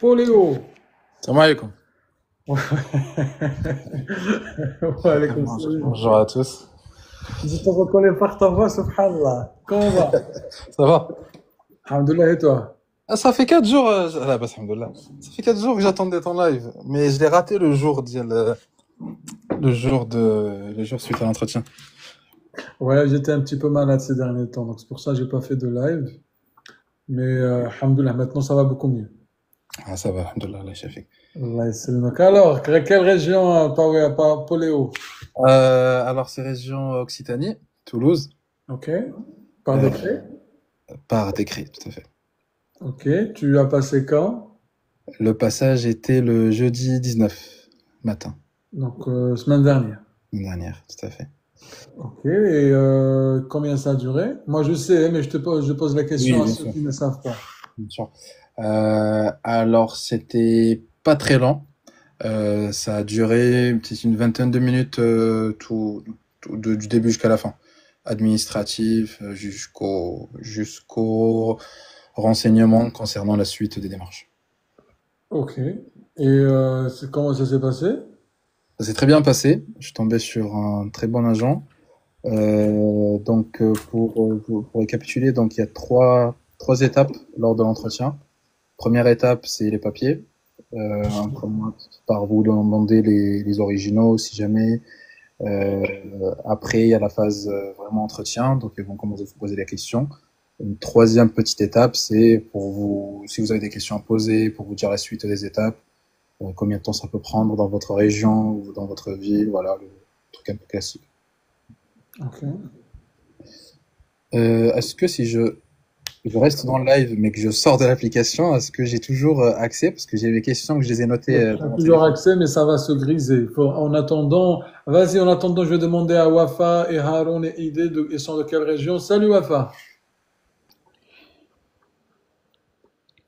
Poléo. Salam alaikum. Wa alaykoum salam. Bonjour à tous. Je te reconnais par ta voix, subhanallah. Comment va? Ça va? Alhamdoulilah, et toi? Ah, ça fait 4 jours, ah, bah, alhamdoulilah. Ça fait 4 jours que j'attendais ton live, mais je l'ai raté le jour suite à l'entretien. Ouais, j'étais un petit peu malade ces derniers temps, donc c'est pour ça que j'ai pas fait de live. Mais alhamdoulilah, maintenant ça va beaucoup mieux. Ah, ça va, alhamdoulilah, Allah Shafik. Allah yassalmak. Alors, quelle région, Poléo? Alors, c'est région Occitanie, Toulouse, Ok. Par euh, décret? par décret, tout à fait. Ok. Tu as passé quand? Le passage était le jeudi 19 matin, Donc, semaine dernière. l'année dernière, tout à fait. Ok. Et combien ça a duré? Moi, je sais, mais je pose la question Oui, à bien ceux sûr, qui ne savent pas. bien sûr. Alors, c'était pas très lent. Ça a duré peut-être une vingtaine de minutes du début jusqu'à la fin. Administratif jusqu'au renseignement concernant la suite des démarches. Ok. Et comment ça s'est passé? Ça s'est très bien passé. Je suis tombé sur un très bon agent. Pour récapituler, donc il y a trois étapes lors de l'entretien. Première étape, c'est les papiers. On commence par vous demander les originaux, si jamais. Après, il y a la phase vraiment entretien, donc ils vont commencer à vous poser des questions. Une troisième petite étape, c'est pour vous, si vous avez des questions à poser, pour vous dire la suite des étapes, combien de temps ça peut prendre dans votre région ou dans votre ville, voilà, le truc un peu classique. Ok. Est-ce que si je reste dans le live, mais que je sors de l'application, est-ce que j'ai toujours accès? Parce que j'ai mes questions que je les ai notées Tu dans as mon toujours téléphone. accès, mais ça va se griser. En attendant, vas-y, en attendant, je vais demander à Wafa et Haroun et Idé, ils sont de quelle région? Salut Wafa.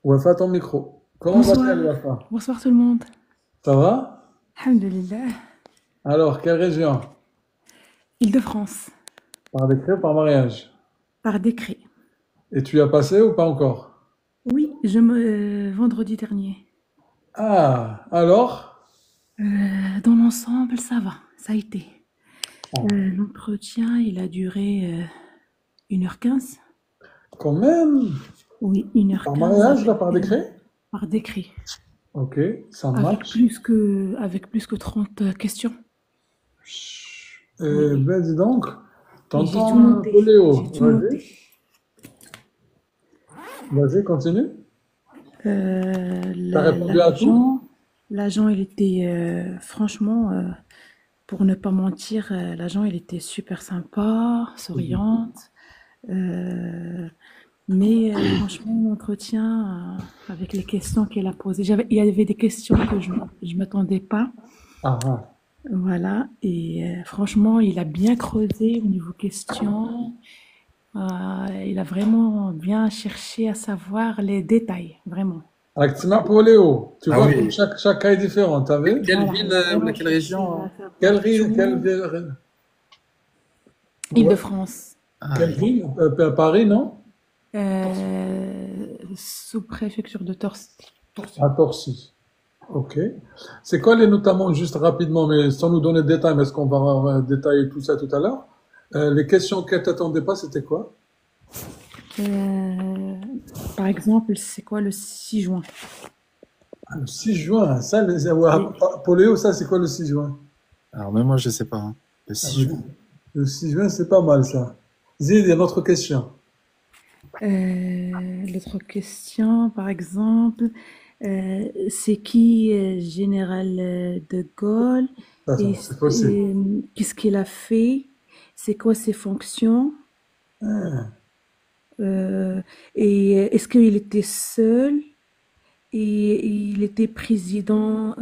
Wafa, ton micro. Comment va-t-elle, Bonsoir, Wafa? bonsoir tout le monde. Ça va? Alhamdulillah. Alors, quelle région? Île-de-France, Par décret ou par mariage? par décret. Et tu as passé ou pas encore? Oui, vendredi dernier. Ah, alors? Dans l'ensemble, ça va, ça a été. Ah, L'entretien, il a duré 1h15. quand même? Oui, Par 1h15 mariage, là, par décret? par décret. Ok, ça Avec marche. plus que 30 questions. Oui. Ben, dis donc, Et j'ai tout t'entends, noté. Poléo? J'ai tout Vas-y, noté. vas-y, continue. T'as répondu à tout? L'agent, il était franchement, pour ne pas mentir, l'agent, il était super sympa, souriante. euh, mais franchement, l'entretien, avec les questions qu'elle a posées, il y avait des questions que je m'attendais pas. Ah, ah. Voilà. Et franchement, il a bien creusé au niveau questions. Il a vraiment bien cherché à savoir les détails, vraiment. Actima Poléo, tu Ah vois comme oui. chaque cas est différent, t'as vu? Quelle Voilà, ville il a ou vraiment quelle cherché région? à savoir Quelle ville, tout. ouais, Île-de-France, Ah, quelle ville? Paris, non? sous-préfecture de Torcy. À Torcy. Ok. C'est quoi notamment, juste rapidement, mais sans nous donner de détails, mais est-ce qu'on va détailler tout ça tout à l'heure? Les questions qu'elle t'attendait pas, c'était quoi? Euh, Par exemple, c'est quoi le 6 juin? Ah, le 6 juin, ça, ouais, Oui. Poléo, ça, c'est quoi le 6 juin? alors même moi je sais pas, hein. Le Ah, 6 juin. le 6 juin, c'est pas mal, ça. Zid, il y a une autre question. L'autre question, par exemple, c'est qui général de Gaulle Ça, et, c'est possible. qu'est-ce qu'il a fait? C'est quoi ses fonctions? Ah. Et est-ce qu'il était seul? Et il était président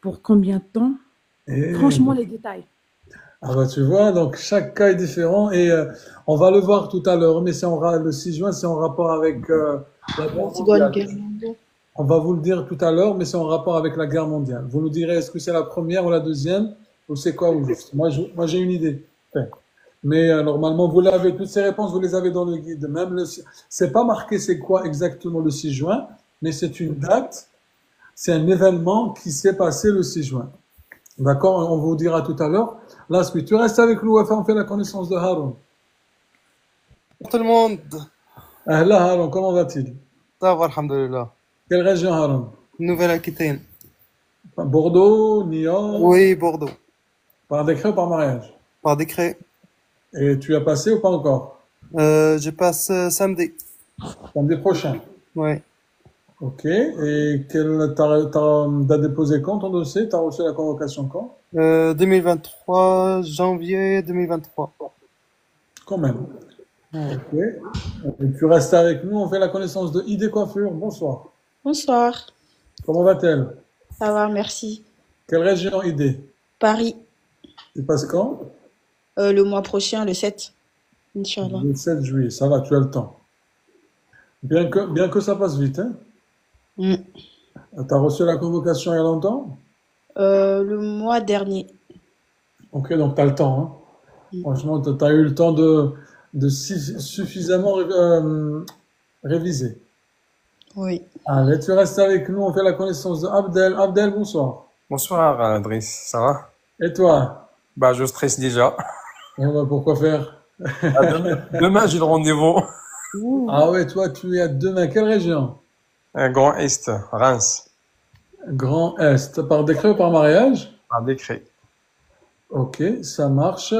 pour combien de temps? Franchement, Et les détails. ah bah tu vois, donc chaque cas est différent et on va le voir tout à l'heure, mais le 6 juin, c'est en rapport avec la guerre Seconde mondiale. Guerre mondiale. On va vous le dire tout à l'heure, mais c'est en rapport avec la guerre mondiale. Vous nous direz est-ce que c'est la première ou la deuxième, ou c'est quoi au juste. Moi j'ai une idée. Ouais. Mais normalement, vous l'avez, toutes ces réponses, vous les avez dans le guide. C'est pas marqué c'est quoi exactement le 6 juin, mais c'est une date C'est un événement qui s'est passé le 6 juin. D'accord? On vous dira tout à l'heure. La suite. Tu restes avec nous, Wafa, on fait la connaissance de Haroun. Tout le monde, Ahla Haroun, comment va-t-il? ça va, alhamdoulilah. Quelle région, Haroun? Nouvelle-Aquitaine. Bordeaux, Niort, Oui, Bordeaux. par décret ou par mariage? Par décret. Et tu as passé ou pas encore? Je passe samedi. Samedi prochain. Oui. Ok. Et t'as déposé quand ton dossier? T'as reçu la convocation quand? 2023, janvier 2023. Quand même. Ouais. Ok. Et tu restes avec nous, on fait la connaissance de ID Coiffure. Bonsoir. Bonsoir, Comment va-t-elle? ça va, merci. Quelle région ID? Paris, Tu passes quand? le mois prochain, le 7, Inch'Allah. Le 7 juillet. Ça va, tu as le temps. Bien que ça passe vite, hein? Mm. T'as reçu la convocation il y a longtemps? Le mois dernier. Ok, donc t'as le temps, hein? Mm. Franchement, t'as eu le temps de suffisamment réviser. Oui. Allez, tu restes avec nous, on fait la connaissance de Abdel. Abdel, bonsoir. Bonsoir, Driss, ça va? Et toi? Bah, je stresse déjà. Pourquoi faire? Ah, demain, j'ai le rendez-vous. Ouh. Ah ouais, toi, tu es à demain. Quelle région? Grand Est, Reims, Grand Est. Par décret ou par mariage? par décret. Ok, ça marche.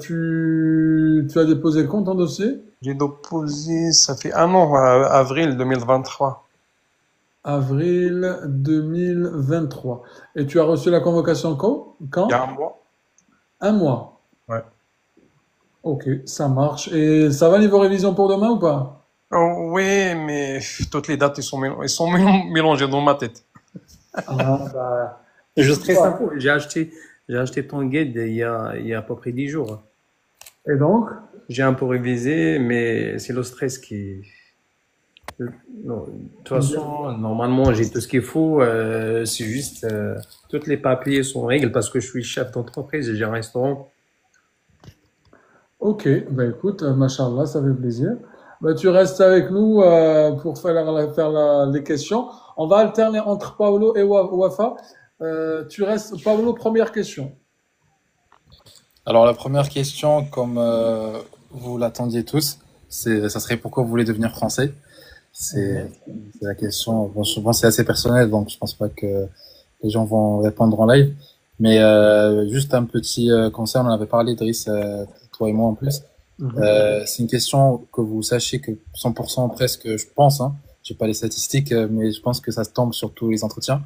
Tu as déposé quand ton dossier? J'ai déposé, ça fait un an, avril 2023. Avril 2023. Et tu as reçu la convocation quand? Il y a un mois. Un mois. Ouais. Ok, ça marche. Et ça va niveau révision pour demain ou pas? Oh, oui, mais toutes les dates, ils sont mélangées dans ma tête. Ah, bah, Je stresse un peu. J'ai acheté ton guide il y a à peu près 10 jours. et donc? J'ai un peu révisé, mais c'est le stress qui. Non, de toute façon, normalement, j'ai tout ce qu'il faut. C'est juste, tous les papiers sont en règle parce que je suis chef d'entreprise et j'ai un restaurant. Ok, bah écoute, machallah, ça fait plaisir. Bah, tu restes avec nous pour les questions. On va alterner entre Paolo et Wafa. Tu restes, Paolo, première question. Alors la première question, comme vous l'attendiez tous, ça serait pourquoi vous voulez devenir français? C'est la question. Bon, souvent c'est assez personnel, donc je pense pas que les gens vont répondre en live. Mais juste un petit conseil, on en avait parlé, Driss, toi et moi en plus. C'est une question que vous sachiez que 100% presque, je pense, hein, j'ai pas les statistiques, mais je pense que ça se tombe sur tous les entretiens.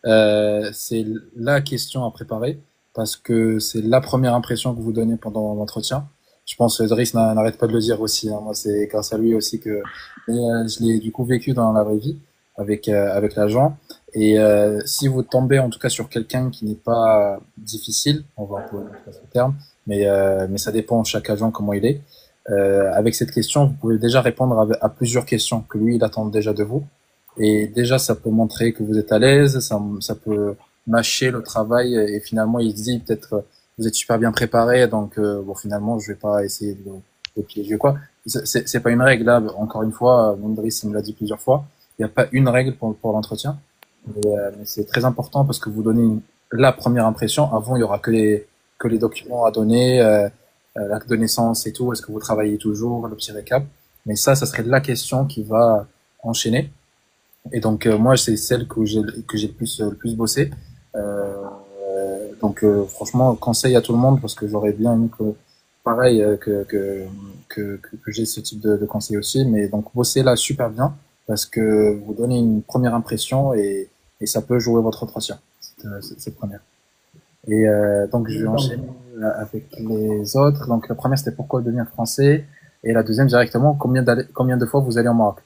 C'est la question à préparer parce que c'est la première impression que vous donnez pendant l'entretien. Je pense que Driss n'arrête pas de le dire aussi, hein. Moi, c'est grâce à lui aussi que je l'ai du coup vécu dans la vraie vie avec l'agent. Et si vous tombez en tout cas sur quelqu'un qui n'est pas difficile, on va employer ce terme, mais ça dépend chaque agent comment il est. Avec cette question, vous pouvez déjà répondre à plusieurs questions que lui il attend déjà de vous. Et déjà, ça peut montrer que vous êtes à l'aise, ça peut mâcher le travail et finalement il se dit peut-être vous êtes super bien préparé, donc bon finalement je vais pas essayer de piéger quoi. C'est pas une règle là. Encore une fois, Driss me l'a dit plusieurs fois. Il n'y a pas une règle pour l'entretien, mais c'est très important parce que vous donnez la première impression. Avant, il y aura que les documents à donner, l'acte de naissance et tout. Est-ce que vous travaillez toujours, le petit récap. Mais ça serait la question qui va enchaîner. Et donc moi, c'est celle que j'ai le plus bossé. Donc franchement, conseil à tout le monde parce que j'aurais bien aimé que pareil que j'ai ce type de conseil aussi. Mais donc bossez là super bien parce que vous donnez une première impression et ça peut jouer votre entretien. C'est première. Et donc je vais enchaîner avec les autres. Donc la première c'était pourquoi devenir français et la deuxième directement combien de fois vous allez au Maroc.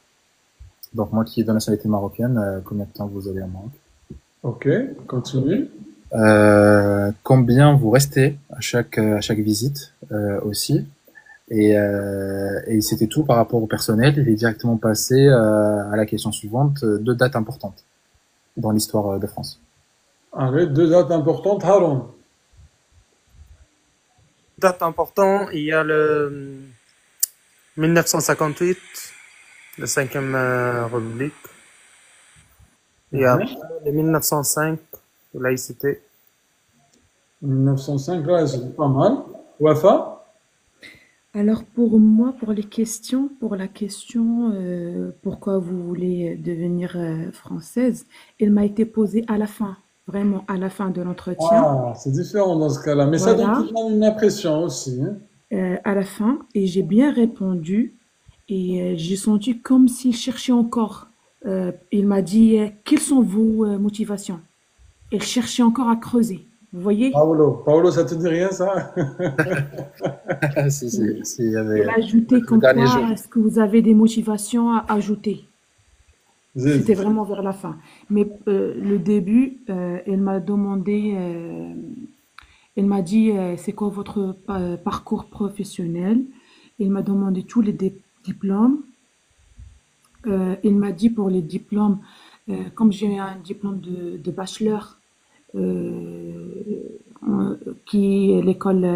Donc moi qui ai de nationalité marocaine, combien de temps vous allez au Maroc? Ok, continue. Combien vous restez à chaque visite aussi. Et c'était tout par rapport au personnel. Il est directement passé à la question suivante, deux dates importantes dans l'histoire de France. Allez, deux dates importantes, Haroun. Date importante, il y a le 1958, la 5e République. Et après, Et 1905, laïcité. 1905, là, c'est pas mal. Wafa? Alors pour moi, pour la question pourquoi vous voulez devenir française, elle m'a été posée à la fin, vraiment à la fin de l'entretien. Ah, c'est différent dans ce cas-là. Mais ça donne tout Voilà, de même une impression aussi, hein. à la fin, et j'ai bien répondu, et j'ai senti comme s'il cherchait encore. Il m'a dit, quelles sont vos motivations? Il cherchait encore à creuser. Vous voyez? Paolo, ça te dit rien, ça? Il y avait Il a ajouté le comme dernier jour. quoi, est-ce que vous avez des motivations à ajouter? C'était Zid. vraiment vers la fin. Mais le début, elle m'a demandé, elle m'a dit, c'est quoi votre parcours professionnel? Elle m'a demandé tous les diplômes. Elle m'a dit pour les diplômes, comme j'ai un diplôme de bachelor, qui est l'école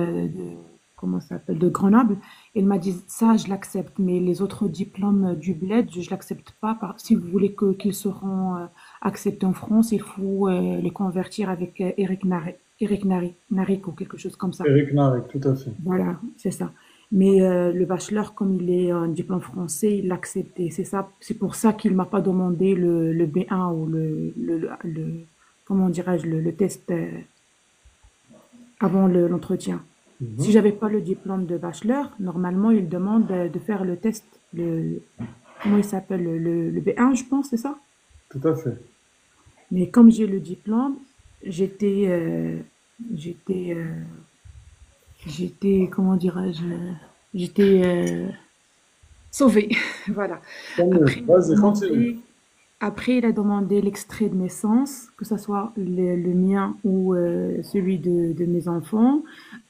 comment ça s'appelle, de Grenoble, elle m'a dit ça, je l'accepte, mais les autres diplômes du bled, je l'accepte pas. Si vous voulez qu'ils seront acceptés en France, il faut les convertir avec Eric Naric ou quelque chose comme ça. Eric Narek, tout à fait. Voilà, c'est ça. Mais le bachelor, comme il est un diplôme français, il l'a accepté. C'est ça, c'est pour ça qu'il m'a pas demandé le B1 ou comment dirais-je, le test avant l'entretien. Si Mhm. j'avais pas le diplôme de bachelor, normalement, il demande de faire le test, comment il s'appelle, le B1, je pense, c'est ça? Tout à fait. Mais comme j'ai le diplôme, j'étais, j'étais, comment dirais-je, j'étais sauvée. Voilà. Tant mieux. Après, il a Vas-y, continue. demandé, après, il a demandé l'extrait de naissance, que ce soit le mien ou celui de mes enfants,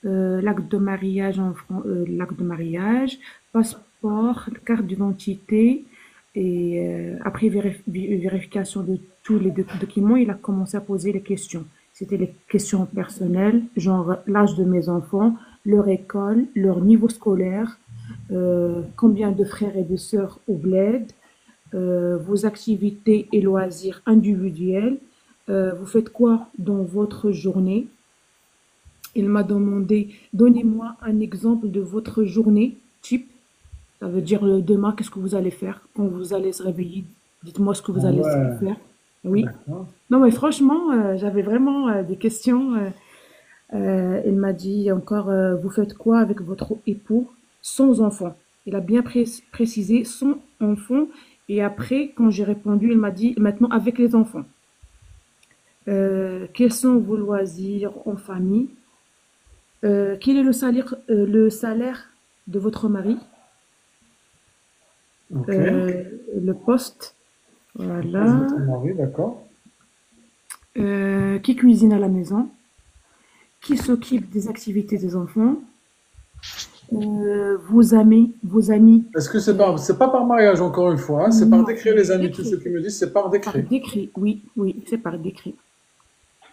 l'acte de mariage, l'acte de mariage, passeport, carte d'identité, et après vérification de tous les documents, il a commencé à poser les questions. C'était les questions personnelles, genre l'âge de mes enfants, leur école, leur niveau scolaire, combien de frères et de sœurs au bled, vos activités et loisirs individuels, vous faites quoi dans votre journée? Il m'a demandé, donnez-moi un exemple de votre journée type. Ça veut dire demain, qu'est-ce que vous allez faire quand vous allez se réveiller? Dites-moi ce que Ah vous allez ouais, faire. Oui. d'accord. Non, mais franchement, j'avais vraiment des questions. Il m'a dit encore, vous faites quoi avec votre époux sans enfant? Il a bien précisé sans enfant. Et après, quand j'ai répondu, il m'a dit maintenant avec les enfants. Quels sont vos loisirs en famille? Quel est le salaire de votre mari? Ok. Le poste, Vas-y, voilà. votre mari, d'accord. Qui cuisine à la maison? Qui s'occupe des activités des enfants? Vos amis, Est-ce que euh, c'est pas par mariage, encore une fois, hein, c'est par non, décret, les amis. Tous ceux décret. qui me disent, c'est par Par décret. décret, oui, oui, c'est par décret.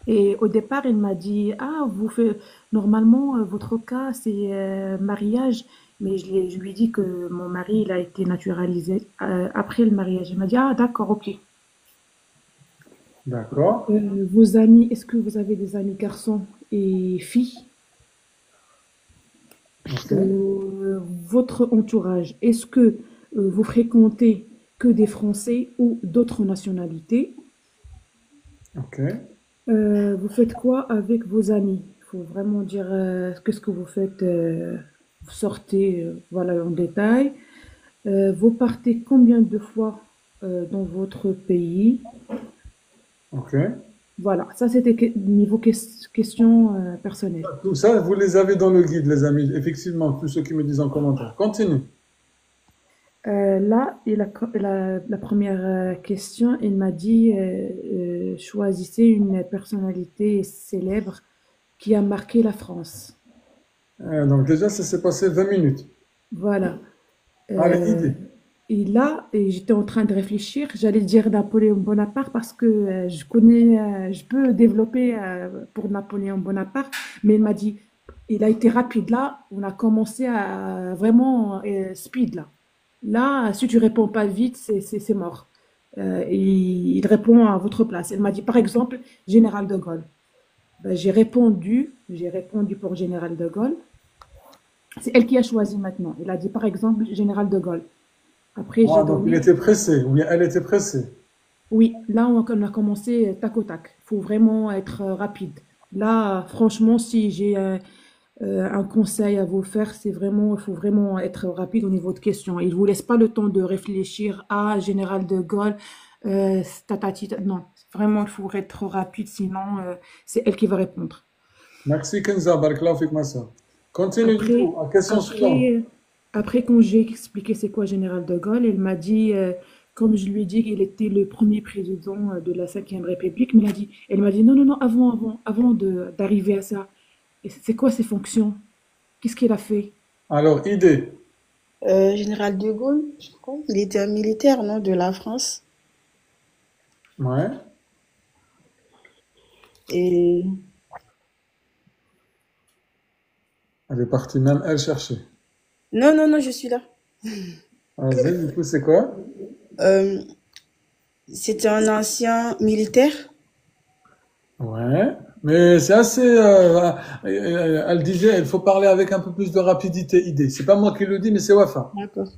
Et au départ, il m'a dit, ah, vous faites, normalement, votre cas, c'est mariage. Mais je lui ai dit que mon mari, il a été naturalisé après le mariage. Il m'a dit, ah, d'accord, ok. D'accord. Vos amis, est-ce que vous avez des amis garçons et filles? Ok. Votre entourage, est-ce que vous fréquentez que des Français ou d'autres nationalités? Ok. Vous faites quoi avec vos amis? Il faut vraiment dire qu'est-ce que vous faites. Vous sortez, voilà, en détail. Vous partez combien de fois dans votre pays? Ok. Voilà, ça c'était niveau question personnelle. Tout ça, vous les avez dans le guide, les amis. Effectivement, tous ceux qui me disent en commentaire. Continue. Là, la première question, il m'a dit choisissez une personnalité célèbre qui a marqué la France. Donc déjà, ça s'est passé 20 minutes. Voilà. Allez, Euh, idée. et là, j'étais en train de réfléchir. J'allais dire Napoléon Bonaparte parce que je connais, je peux développer pour Napoléon Bonaparte, mais il m'a dit, il a été rapide là. On a commencé à vraiment speed là. Là, si tu réponds pas vite, c'est mort. il répond à votre place. Elle m'a dit, par exemple, Général de Gaulle. Ben, j'ai répondu pour Général de Gaulle. C'est elle qui a choisi maintenant. Elle a dit, par exemple, Général de Gaulle. Après, j'ai Ah, donc il donné. était pressé, ou bien elle était pressée. Oui, là, on a commencé tac au tac. Il faut vraiment être rapide. Là, franchement, si j'ai un conseil à vous faire, il faut vraiment être rapide au niveau de questions. Il ne vous laisse pas le temps de réfléchir à Général de Gaulle, non, vraiment, il faut être rapide, sinon c'est elle qui va répondre. Merci Kenza, barakallahu fik ma sœur. Continue du Après, coup, à question suivante. après, après, quand j'ai expliqué c'est quoi Général de Gaulle, elle m'a dit, comme je lui ai dit qu'il était le premier président de la Cinquième République, mais elle m'a dit non, non, non, d'arriver à ça. Et c'est quoi ses fonctions? Qu'est-ce qu'il a fait? Alors, idée. Général de Gaulle, je crois. Il était un militaire, non, de la France. Ouais. Et Elle est partie même elle chercher. non, non, non, je suis là. Vas-y, du coup, c'est quoi? Euh, C'était un ancien militaire. Ouais. Mais c'est assez. Elle disait, il faut parler avec un peu plus de rapidité, idée. C'est pas moi qui le dis, mais c'est Wafa. D'accord.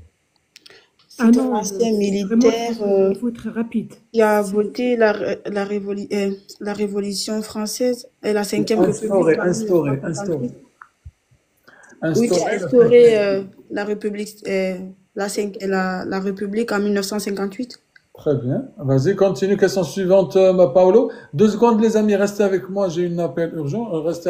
Ah C'est un non, ancien vraiment, militaire il faut être rapide. qui a C'est- voté la Révolution française et la Cinquième République Instauré, en instauré, 1958. instauré. Oui, qui a Instauré. instauré la République, la République en 1958. Très bien. Vas-y, continue. Question suivante, Paolo. 2 secondes, les amis, restez avec moi. J'ai un appel urgent. Restez.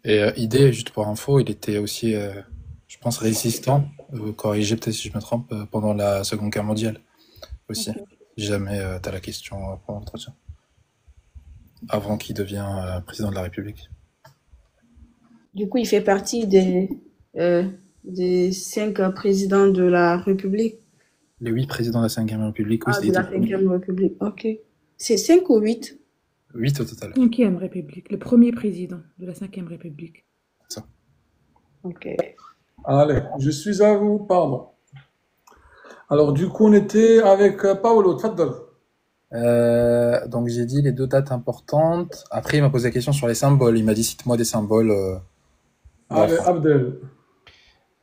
Et idée, juste pour info, il était aussi, je pense, résistant, corrigez peut-être si je me trompe, pendant la Seconde Guerre mondiale aussi. Ok. Si jamais tu as la question pour l'entretien. Avant qu'il devienne président de la République. Du coup, il fait partie euh, des 5 présidents de la République. Les 8 présidents de la Cinquième République, oui, Ah, de c'était la Cinquième République. Ok. C'est 5 ou 8? 8 au total. Cinquième République, le premier président de la Cinquième République. Ça. Ok. Allez, je suis à vous. Pardon. Alors, du coup, on était avec Paolo. Tfaddal. Donc j'ai dit les 2 dates importantes. Après, il m'a posé la question sur les symboles. Il m'a dit cite-moi des symboles de la Allez, France. Abdel.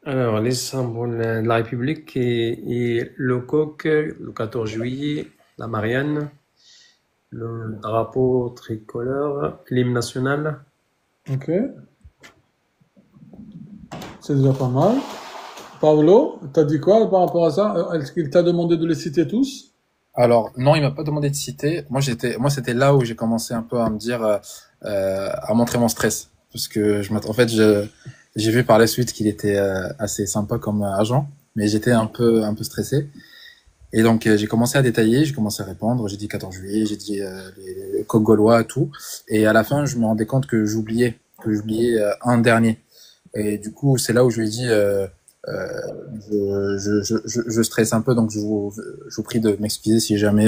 Alors, les symboles de la République et le coq, le 14 juillet, la Marianne, le drapeau tricolore, l'hymne national. Ok. C'est déjà pas mal. Paolo, t'as dit quoi par rapport à ça? Est-ce qu'il t'a demandé de les citer tous? Alors non, il m'a pas demandé de citer. Moi c'était là où j'ai commencé un peu à me dire à montrer mon stress parce que en fait j'ai vu par la suite qu'il était assez sympa comme agent, mais j'étais un peu stressé. Et donc j'ai commencé à détailler, j'ai commencé à répondre, j'ai dit 14 juillet, j'ai dit les coqs gaulois, tout. Et à la fin, je me rendais compte que j'oubliais un dernier. Et du coup, c'est là où je lui ai dit je stresse un peu, donc je vous prie de m'excuser si jamais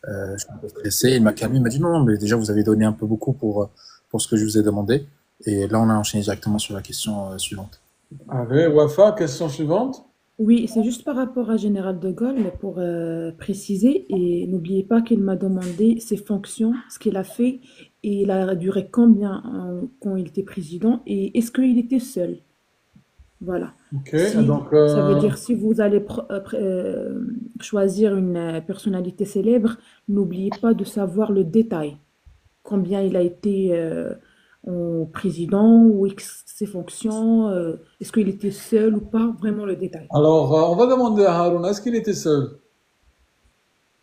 je suis un peu stressé. Il m'a calmé, il m'a dit non, mais déjà vous avez donné un peu beaucoup pour ce que je vous ai demandé. Et là, on a enchaîné directement sur la question suivante. Allez, Wafa, question suivante. Oui, c'est juste par rapport à Général de Gaulle pour préciser. Et n'oubliez pas qu'il m'a demandé ses fonctions, ce qu'il a fait, et il a duré combien quand il était président, et est-ce qu'il était seul? Voilà. Ok, Si, donc, ça veut dire si vous allez choisir une personnalité célèbre, n'oubliez pas de savoir le détail. Combien il a été en président, ou ses fonctions, est-ce qu'il était seul ou pas, vraiment le détail. alors on va demander à Haroun, est-ce qu'il était seul?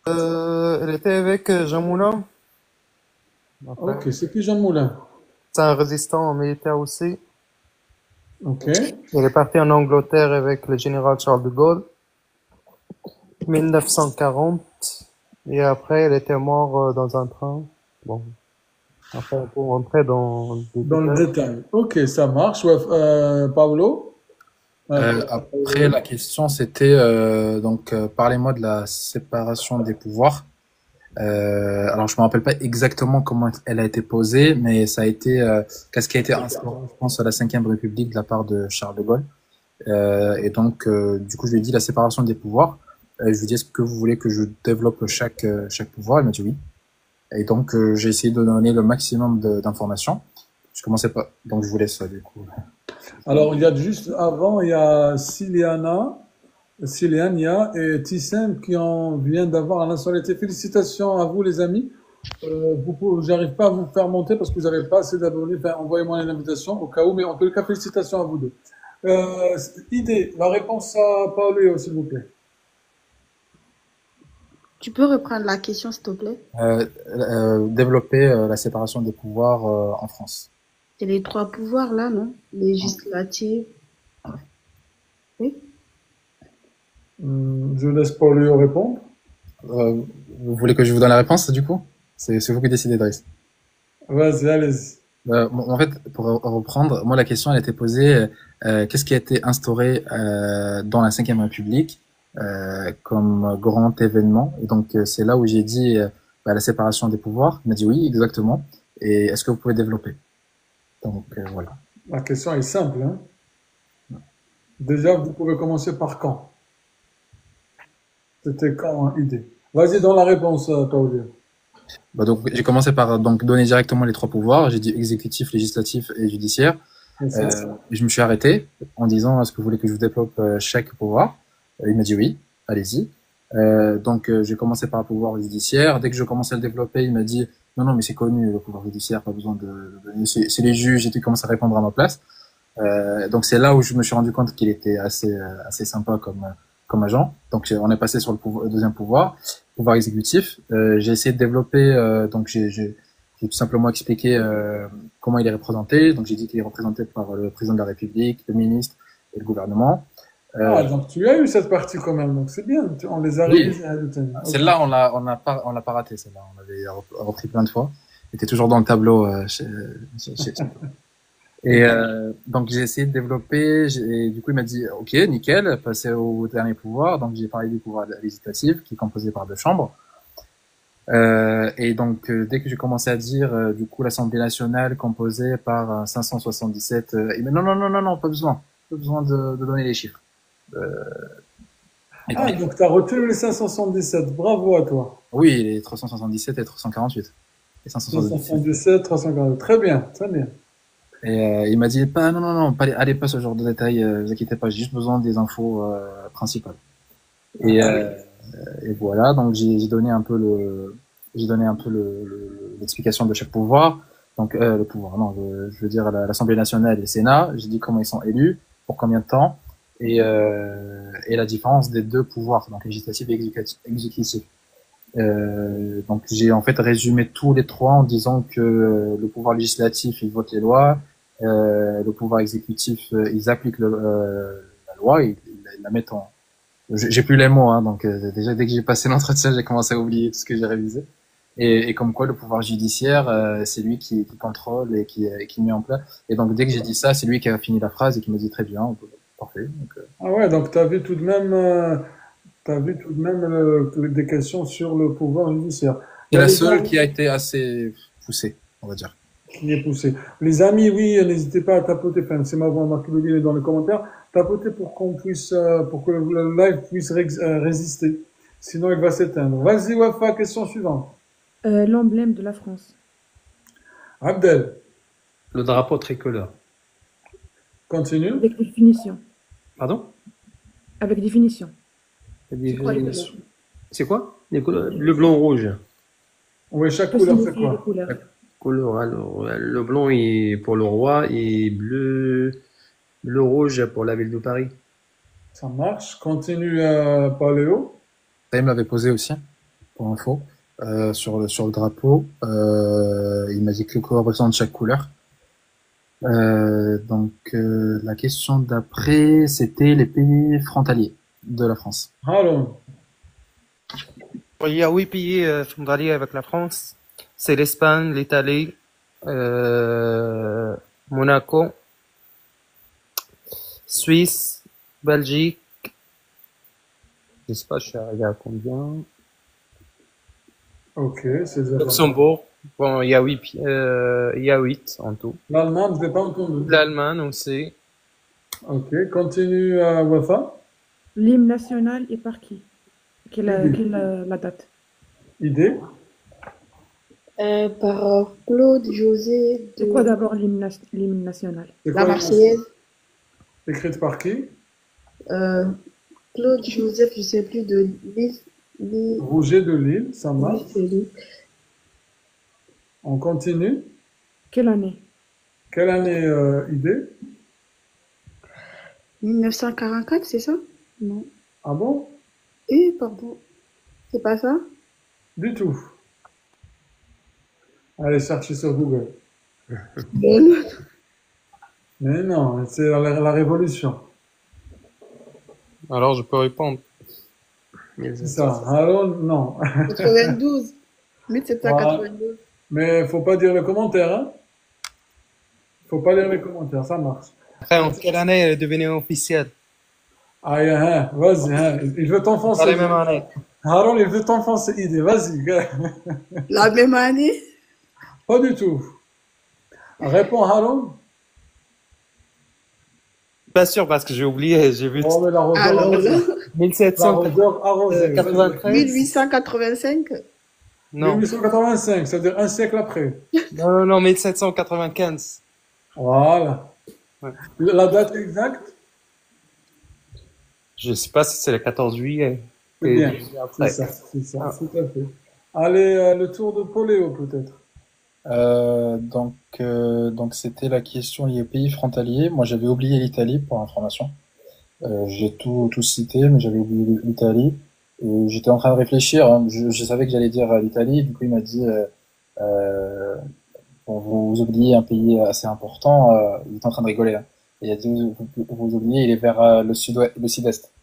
Elle était avec Jean Moulin. Après, Ok, c'est qui Jean Moulin? c'est un résistant militaire aussi. Ok, Elle est partie en Angleterre avec le général Charles de Gaulle, 1940. Et après, elle était morte dans un train. Bon. Après, pour rentrer dans les Dans le détails, détail. Ok, ça marche. Ouais, Paolo? Après, la question, c'était parlez-moi de la séparation des pouvoirs. Alors, je me rappelle pas exactement comment elle a été posée, mais ça a été qu'est-ce qui a été instauré, je pense, à la Cinquième République de la part de Charles de Gaulle. Du coup, je lui ai dit la séparation des pouvoirs. Je lui ai dit, est-ce que vous voulez que je développe chaque pouvoir? Il m'a dit oui. Et donc, j'ai essayé de donner le maximum d'informations. Je commençais pas, donc je vous laisse ça, du coup. Alors, il y a juste avant, il y a Siliania et Tissem viennent d'avoir la nationalité. Félicitations à vous, les amis. J'arrive pas à vous faire monter parce que vous n'avez pas assez d'abonnés. Enfin, envoyez-moi une invitation au cas où, mais en tout cas, félicitations à vous deux. Idée, la réponse à Paolo, s'il vous plaît. Tu peux reprendre la question, s'il te plaît? Développer la séparation des pouvoirs en France. C'est les trois pouvoirs là, non? Législatif. Oui. Je laisse Paolo répondre. Vous voulez que je vous donne la réponse, du coup? C'est vous qui décidez, Driss. Vas-y, allez-y. En fait, pour reprendre, moi, la question, elle a été posée, qu'est-ce qui a été instauré dans la Cinquième République comme grand événement? Et donc, c'est là où j'ai dit la séparation des pouvoirs. Il m'a dit oui, exactement. Et est-ce que vous pouvez développer? Donc, voilà. La question est simple, hein. Déjà, vous pouvez commencer par quand? C'était quand, hein, idée? Vas-y, dans la réponse, Paolo. Donc, j'ai commencé par donner directement les trois pouvoirs. J'ai dit exécutif, législatif et judiciaire. Et je me suis arrêté en disant, est-ce que vous voulez que je vous développe chaque pouvoir? Il m'a dit oui, allez-y. J'ai commencé par le pouvoir judiciaire. Dès que je commençais à le développer, il m'a dit, non, mais c'est connu, le pouvoir judiciaire, pas besoin de donner, c'est les juges, et tu commences à répondre à ma place. Donc c'est là où je me suis rendu compte qu'il était assez sympa comme agent. Donc on est passé sur le deuxième pouvoir exécutif. J'ai essayé de développer, j'ai tout simplement expliqué comment il est représenté. Donc j'ai dit qu'il est représenté par le président de la République, le ministre et le gouvernement. Donc tu as eu cette partie quand même, donc c'est bien. On les a révisées. Celle-là, on l'a pas raté, celle-là. On l'avait repris plein de fois. Elle était toujours dans le tableau chez Et donc j'ai essayé de développer, et du coup il m'a dit ok, nickel, passer au dernier pouvoir. Donc j'ai parlé du pouvoir législatif qui est composé par 2 chambres. Dès que j'ai commencé à dire du coup l'Assemblée nationale composée par 577, il m'a dit non, pas besoin de donner les chiffres. Donc tu as retenu les 577, bravo à toi. Oui, les 377 et 348. Et 577, 348, très bien. Et il m'a dit non, allez pas ce genre de détails, vous inquiétez pas, j'ai juste besoin des infos principales. Et voilà, donc j'ai donné un peu l'explication de chaque pouvoir. Donc je veux dire l'Assemblée nationale et le Sénat. J'ai dit comment ils sont élus, pour combien de temps, et la différence des 2 pouvoirs, donc législatif et exécutif. Donc j'ai en fait résumé tous les 3 en disant que le pouvoir législatif il vote les lois, le pouvoir exécutif ils appliquent la loi, ils la mettent en. J'ai plus les mots, hein, donc déjà dès que j'ai passé l'entretien j'ai commencé à oublier tout ce que j'ai révisé. Et comme quoi le pouvoir judiciaire c'est lui qui contrôle et qui met en place. Et donc dès que j'ai dit ça, c'est lui qui a fini la phrase et qui m'a dit très bien, parfait. Donc, Ah ouais, donc tu as vu tout de même. Des questions sur le pouvoir judiciaire. C'est la seule qui a été assez poussée, on va dire. Qui est poussée. Les amis, oui, n'hésitez pas à tapoter. Enfin, c'est ma voix, marquez le lien dans les commentaires. Tapotez pour pour que le live puisse résister. Sinon, il va s'éteindre. Vas-y, Wafa, question suivante. L'emblème de la France. Abdel. Le drapeau tricolore. Continue. Avec définition. Pardon? Avec définition. C'est quoi? Les couleurs? Le blanc rouge. Oui, chaque couleur, c'est quoi? Couleur, alors, le blanc est pour le roi et bleu rouge pour la ville de Paris. Ça marche. Continue, Paléo. Ça, il me l'avait posé aussi, pour info, sur le drapeau. Il m'a dit que représente chaque couleur. La question d'après, c'était les pays frontaliers de la France. Alors. il y a 8 pays frontaliers avec la France. C'est l'Espagne, l'Italie, Monaco, Suisse, Belgique. Je sais pas, je suis arrivé à combien? Ok, c'est déjà pas mal. Luxembourg. Bon, il y a huit en tout. L'Allemagne, je n'ai pas entendu. L'Allemagne aussi. Ok, continue à Wafa. L'hymne national est par qui? Idée. La date? Idée. Par Claude José C'est quoi de d'abord l'hymne national? C'est la quoi Marseillaise. écrite par qui? Claude Joseph, je sais plus de Lille. Rouget de Lille, ça Oui, marche. c'est lui. On continue. Quelle année? Quelle année, idée? 1944, c'est ça? Non. Ah bon? Pardon. C'est pas ça? Du tout. Allez chercher sur Google. Non. Mais non, c'est la Révolution. Alors, je peux répondre. C'est ça. Alors, non. 92. Voilà. 1792. Mais faut pas dire les commentaires, hein? Faut pas lire les commentaires, ça marche. Après, en quelle année elle est devenue officielle? Ah, hein, vas-y, hein. Il veut Dans les t'enfoncer. mêmes années. Harold, il veut t'enfoncer, idée. Vas-y, gars. La même année? Pas du tout. Réponds, Harold. Pas sûr parce que j'ai oublié, j'ai vu Oh, mais Alors là, l'arroseur 1793. arrosé. Vas-y. 1885. Non, 1885, c'est-à-dire un siècle après. non, 1795. Voilà. Ouais. La date exacte? Je sais pas si c'est le 14 juillet. C'est Et bien. après. C'est ça, Ah. tout à fait. Allez, le tour de Poléo, peut-être. Donc c'était la question liée aux pays frontaliers. Moi, j'avais oublié l'Italie pour information. J'ai tout cité, mais j'avais oublié l'Italie. Et j'étais en train de réfléchir, hein. Je savais que j'allais dire l'Italie. Du coup, il m'a dit, bon, vous oubliez un pays assez important. Il est en train de rigoler, hein. Et il a dit, vous oubliez, il est vers le sud-est.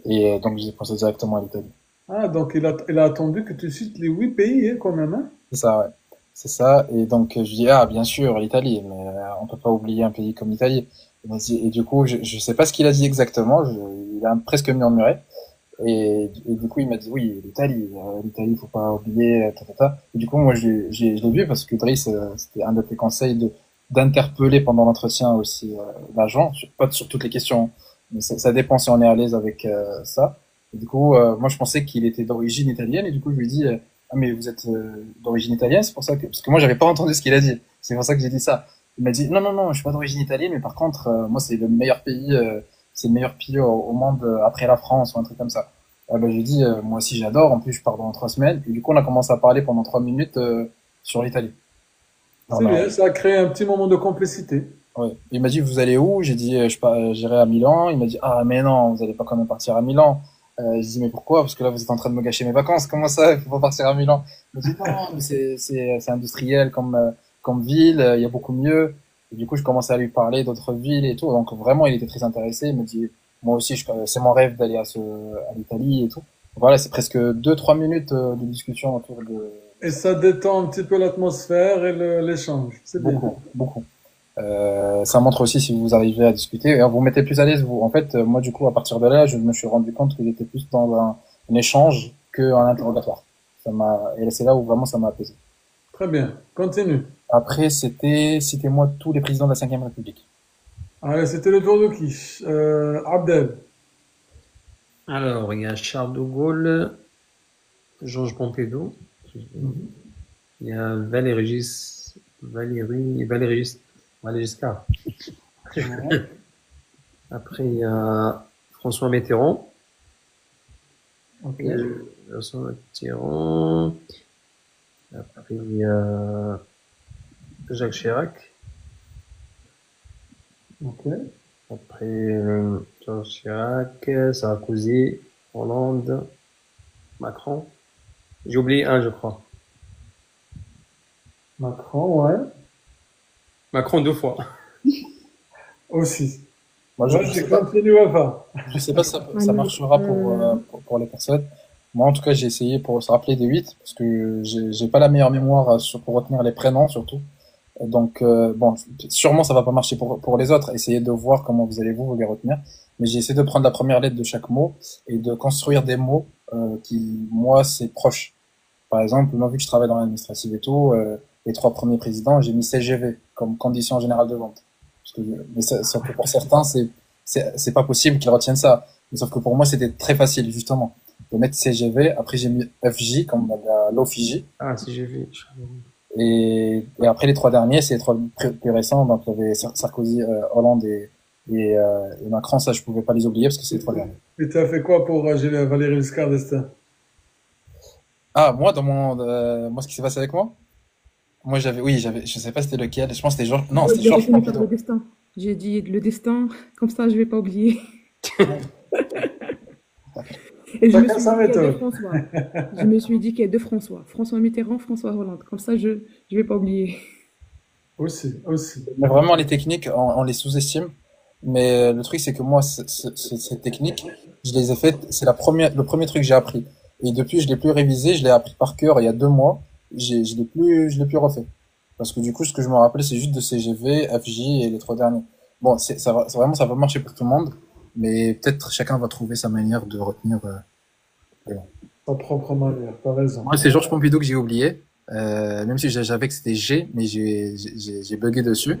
Et donc, j'ai pensé directement à l'Italie. Ah, donc il a attendu que tu cites les 8 pays, hein, quand même, hein? C'est ça, ouais. C'est ça. Et donc, je dis, ah, bien sûr, l'Italie, mais on peut pas oublier un pays comme l'Italie. Et du coup, je sais pas ce qu'il a dit exactement. Il a presque murmuré. Et du coup, il m'a dit, oui, l'Italie, faut pas oublier, ta. Et du coup, moi, je l'ai vu parce que Driss, c'était un de tes conseils d'interpeller pendant l'entretien aussi l'agent, pas sur toutes les questions, mais ça dépend si on est à l'aise avec ça. Et du coup, moi, je pensais qu'il était d'origine italienne, et du coup, je lui ai dit, ah, mais vous êtes d'origine italienne, c'est pour ça que, parce que moi, j'avais pas entendu ce qu'il a dit. C'est pour ça que j'ai dit ça. Il m'a dit, non, je suis pas d'origine italienne, mais par contre, moi, c'est le meilleur pays, au monde après la France ou un truc comme ça. Ah bah, j'ai dit, moi aussi, j'adore. En plus, je pars dans 3 semaines. Et du coup, on a commencé à parler pendant 3 minutes sur l'Italie. C'est bien, ça a créé un petit moment de complicité. Ouais. Il m'a dit, vous allez où? J'ai dit, j'irai à Milan. Il m'a dit, ah, mais non, vous allez pas quand même partir à Milan. Je dis, mais pourquoi? Parce que là, vous êtes en train de me gâcher mes vacances. Comment ça? Il faut pas partir à Milan. Il m'a dit, non, mais c'est industriel comme ville. Il y a beaucoup mieux. Et du coup, je commençais à lui parler d'autres villes et tout. Donc, vraiment, il était très intéressé. Il me dit, moi aussi, c'est mon rêve d'aller à l'Italie et tout. Voilà, c'est presque 2-3 minutes de discussion autour de. Et ça détend un petit peu l'atmosphère et l'échange. C'est bien. Beaucoup. Ça montre aussi si vous arrivez à discuter. Et vous vous mettez plus à l'aise, vous. En fait, moi, du coup, à partir de là, je me suis rendu compte que j'étais plus dans un échange qu'un interrogatoire. Et c'est là où vraiment ça m'a apaisé. Très bien. Continue. Après, citez-moi tous les présidents de la Ve République. Allez, c'était le tour de qui? Abdel. Alors, il y a Charles de Gaulle, Georges Pompidou, il y a Valéry Giscard. Après, il y a François Mitterrand. Ok. François Mitterrand. Après, il y a Jacques Chirac. Ok. Après, Jacques Chirac, Sarkozy, Hollande, Macron. J'ai oublié un, je crois. Macron, ouais. Macron 2 fois. Aussi. Moi, Vas-y, continue, Wafa. je sais pas si ça marchera pour les personnes, Moi, en tout cas, j'ai essayé pour se rappeler des 8 parce que j'ai pas la meilleure mémoire pour retenir les prénoms, surtout. Donc, bon, sûrement, ça va pas marcher pour les autres. Essayez de voir comment vous les retenir. Mais j'ai essayé de prendre la première lettre de chaque mot et de construire des mots qui, moi, c'est proche. Par exemple, moi, vu que je travaille dans l'administratif et tout, les 3 premiers présidents, j'ai mis CGV comme condition générale de vente. Parce que, mais sauf que pour certains, c'est pas possible qu'ils retiennent ça. Mais sauf que pour moi, c'était très facile, justement, de mettre CGV. Après, j'ai mis FJ comme l'OFIJ. Ah, si j'ai vu. Et après, les 3 derniers, c'est les 3 plus récents. Donc, il y avait Sarkozy, Hollande et Macron. Ça, je pouvais pas les oublier parce que c'est les 3 derniers. Et tu as fait quoi pour Valéry Giscard d'Estaing? Ah, moi, moi, ce qui s'est passé avec moi? Moi, je sais pas c'était lequel. Je pense que c'était Georges, non, c'était J'ai Georges retenu par le Pompidou. destin. J'ai dit le destin, comme ça je vais pas oublier. Et je me Chacun suis sa dit qu'il y a deux méthode. François. Je me suis dit qu'il y a deux François. François Mitterrand, François Hollande. Comme ça je vais pas oublier. Aussi, aussi. Mais vraiment, les techniques, on les sous-estime. Mais le truc, c'est que moi, ces techniques, je les ai faites, c'est le premier truc que j'ai appris. Et depuis, je l'ai plus révisé, je l'ai appris par cœur il y a 2 mois. Je l'ai plus refait. Parce que du coup, ce que je me rappelais, c'est juste de CGV, FJ et les 3 derniers. Bon, vraiment, ça va marcher pour tout le monde. Mais peut-être chacun va trouver sa manière de retenir. Ta propre manière, t'as raison. Moi, c'est Georges Pompidou que j'ai oublié. Même si j'avais que c'était G, mais j'ai bugué dessus.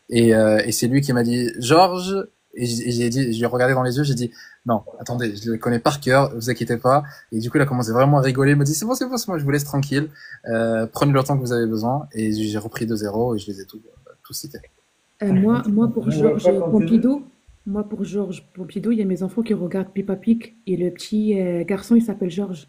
Et c'est lui qui m'a dit Georges. Et j'ai dit, je lui ai regardé dans les yeux, j'ai dit non, attendez, je le connais par cœur, vous inquiétez pas. Et du coup, il a commencé vraiment à rigoler. Il m'a dit c'est bon, c'est moi, je vous laisse tranquille. Prenez le temps que vous avez besoin. Et j'ai repris de zéro et je les ai tous cités. Moi pour On va Georges pas continuer. Pompidou, il y a mes enfants qui regardent Peppa Pig et le petit garçon il s'appelle Georges.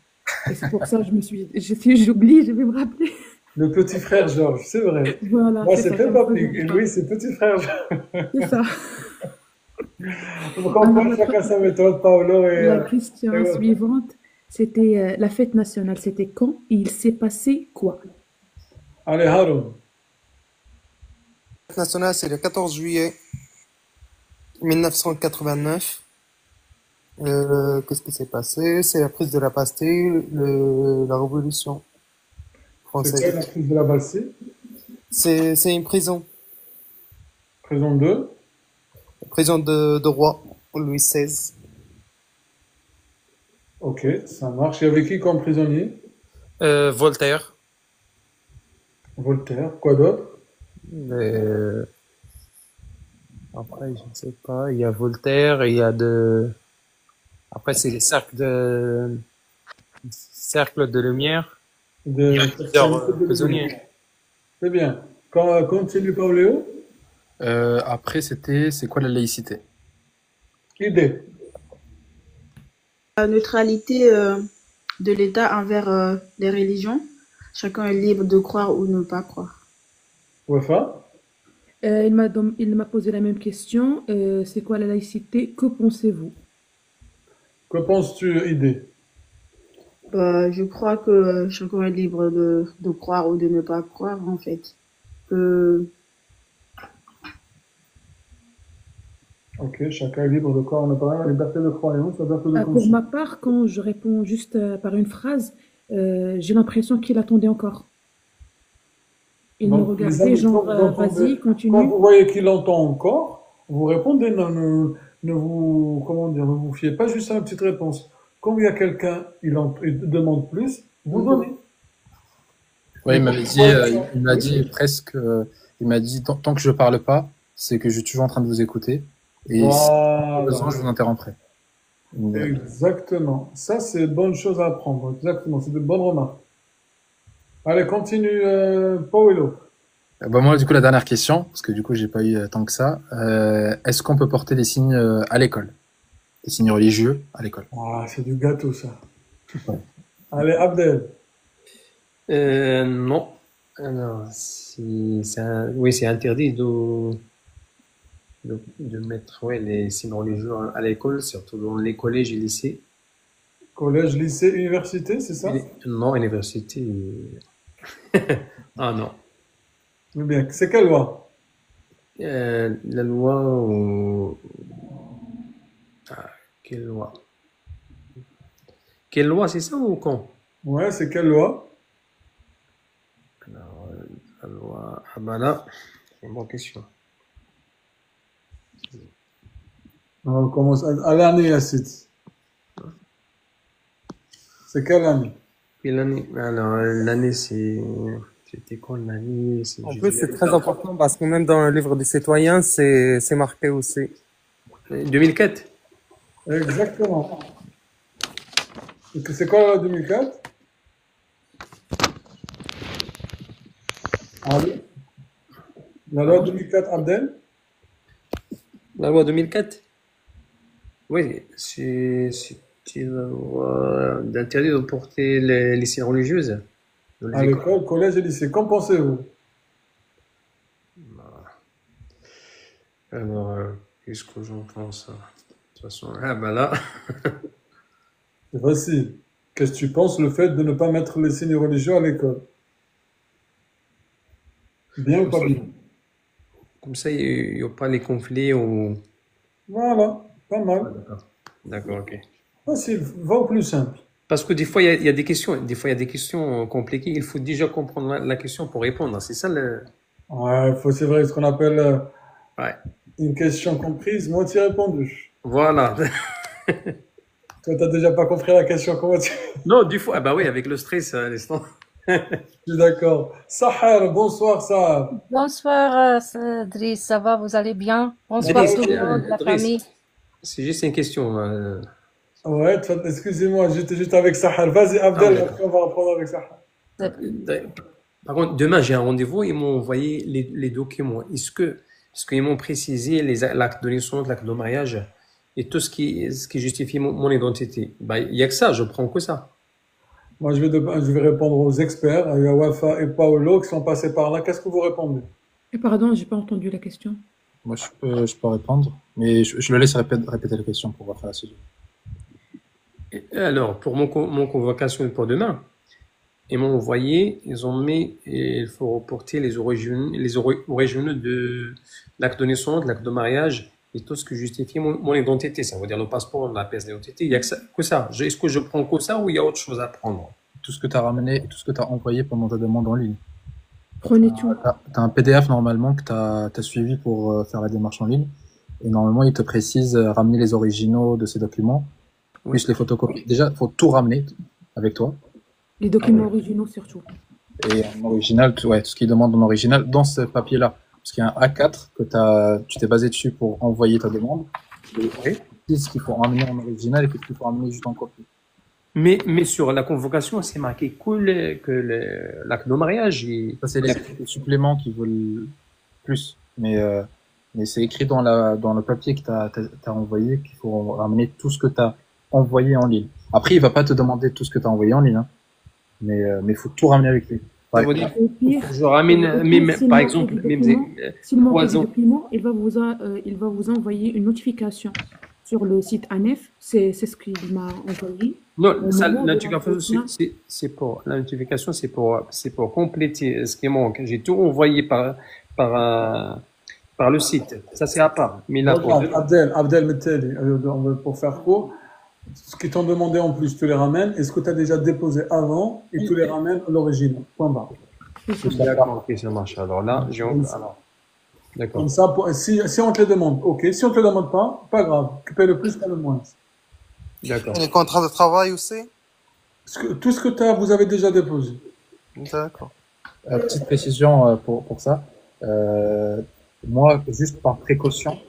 Et c'est pour ça que j'oublie, je vais me rappeler. Le petit frère Georges, c'est vrai. Voilà, Moi, c'est c'est ça, Peppa ça me Pig. faisait Et ça. Louis, c'est petit frère Georges. C'est ça. Donc, Alors, on chacun sa méthode, Paolo la et question Waffa. suivante, c'était la fête nationale, c'était quand et il s'est passé quoi? Allez, Haroun. La fête nationale, c'est le 14 juillet 1989. Qu'est-ce qui s'est passé? C'est la prise de la Bastille, la Révolution C'est quoi la française. prise de la Bastille? C'est une prison. Prison 2. Prison de roi, Louis XVI. Ok, ça marche. Il y avait qui comme prisonnier? Voltaire. Voltaire. Quoi d'autre? Euh, Après, je ne sais pas. Il y a Voltaire, il y a Après, c'est les cercles de lumière. Il y De a plusieurs personnalité de lumière. prisonniers. C'est bien. Continue, Paolo. Après, c'est quoi la laïcité? Idée. La neutralité de l'État envers les religions. Chacun est libre de croire ou ne pas croire. Waffa. Il m'a posé la même question. C'est quoi la laïcité? Que pensez-vous? Que penses-tu, Idée? Je crois que chacun est libre de croire ou de ne pas croire, en fait. Euh, Ok, chacun est libre de croire, on n'a pas la liberté de croyance, la liberté de Pour conscience. ma part, quand je réponds juste par une phrase, j'ai l'impression qu'il attendait encore. Il me Donc, les regardait, amis, genre, quand vous entendez, vas-y, quand continue. vous voyez qu'il entend encore, vous répondez, ne vous, comment dire, ne vous fiez pas juste à une petite réponse. Quand il y a quelqu'un, il demande plus, vous donnez. Ouais, Et il quand m'avait vous dit, voyez il m'a dit presque, il m'a dit tant que je parle pas, c'est que je suis toujours en train de vous écouter. Et si besoin, Voilà, je vous interromprai. exactement. Ça, c'est une bonne chose à apprendre. Exactement, c'est de bonnes remarques. Allez, continue, Paolo. Bah moi, du coup, la dernière question, parce que du coup, j'ai pas eu tant que ça. Est-ce qu'on peut porter des signes à l'école? Des signes religieux à l'école? Ah, c'est du gâteau, ça. Ouais. Allez, Abdel. Non. Alors, oui, c'est interdit de mettre les signes religieux à l'école, surtout dans les collèges et lycées. Collège, lycée, université, c'est ça? Non, université. Ah non. Très bien. C'est quelle loi? La loi. Ah, quelle loi? Quelle loi, c'est ça ou quand? Ouais, c'est quelle loi? Alors, la loi. Ah bah là, c'est une bonne question. On commence à l'année, Yacine. C'est quelle année? Et l'année, alors, l'année, c'était quand l'année? En plus, c'est très important parce que même dans le livre des citoyens, c'est marqué aussi. 2004? Exactement. Et c'est quoi la loi 2004? Allez. La loi 2004, Abdel? La loi 2004? Oui, c'était la loi d'interdire de porter les signes religieuses dans les À écoles. l'école, collège et lycée. Qu'en pensez-vous? Alors, qu'est-ce que j'en pense? De toute façon, ah bah là, C'est facile. Qu'est-ce que tu penses le fait de ne pas mettre les signes religieux à l'école? Bien ou pas bien? comme ça, il n'y a pas les conflits ou... Voilà, pas mal. D'accord. D'accord, ok. Facile, va au plus simple. Parce que des fois, il y a des questions, des fois, il y a des questions compliquées. Il faut déjà comprendre la question pour répondre. C'est ça le... Ouais, c'est vrai ce qu'on appelle Ouais. une question comprise, moitié répondue. Voilà. Toi, t'as déjà pas compris la question, comment tu... Non, du coup, ah bah oui, avec le stress à l'instant. Je suis d'accord. Sahar, bonsoir Sahar. Bonsoir, Driss, ça va, vous allez bien? Bonsoir Driss, tout le monde, la Driss, famille. c'est juste une question. Ouais, excusez-moi, j'étais juste avec Sahar. Vas-y Abdel, Ah, après on va reprendre avec Sahar. Par contre, demain, j'ai un rendez-vous, ils m'ont envoyé les documents. Est-ce qu'ils m'ont précisé l'acte de naissance, l'acte de mariage et tout ce qui justifie mon identité? Bah, il n'y a que ça, je prends que ça. Moi, je vais répondre aux experts, il y a Wafa et Paolo qui sont passés par là. Qu'est-ce que vous répondez? Et pardon, j'ai pas entendu la question. Moi, je peux répondre, mais je le laisse répéter la question pour voir faire la suite. Et alors, pour mon convocation pour demain, ils m'ont envoyé, ils ont mis, il faut reporter les origines de l'acte de naissance, l'acte de mariage et tout ce qui justifie mon identité. Ça veut dire le passeport, la pièce d'identité. Il y a que ça. Est-ce que je prends que ça ou il y a autre chose à prendre? Tout ce que tu as ramené et tout ce que tu as envoyé pendant ta demande en ligne. Prenez tout. Tu as un PDF normalement que tu as suivi pour faire la démarche en ligne. Et normalement, il te précise ramener les originaux de ces documents, plus les photocopies. Déjà, il faut tout ramener avec toi. Les documents originaux surtout. Et en original, tout ce qu'il demande en original dans ce papier-là. Parce qu'il y a un A4 que tu t'es basé dessus pour envoyer ta demande. Et ce qu'il faut ramener en original et ce qu'il faut ramener juste en copie. Mais sur la convocation, c'est marqué que l'acte de mariage. Ça, c'est les suppléments qui veulent plus. Mais c'est écrit dans le papier que t'as envoyé qu'il faut ramener tout ce que tu as envoyé en ligne. Après, il va pas te demander tout ce que tu as envoyé en ligne. Hein. Mais il faut tout ramener avec lui. Ça veut dire, je ramène, par exemple, s'il manque des documents, il va vous envoyer une notification sur le site ANEF. C'est ce qu'il m'a envoyé. Non, la notification, c'est pour compléter ce qui manque. J'ai tout envoyé par le site. Ça, c'est à part. Mais là, Abdel, pour faire court, ce qu'ils t'ont demandé en plus, tu les ramènes. Est-ce que tu as déjà déposé avant et tu les ramènes à l'origine? Point barre. D'accord, ok, ça marche. Alors là, d'accord. Comme ça, si on te les demande, ok. Si on te les demande pas grave. Tu payes le plus, pas le moins. D'accord. Et les contrats de travail aussi? Tout ce que vous avez déjà déposé. D'accord. Petite précision pour ça. Moi, juste par précaution,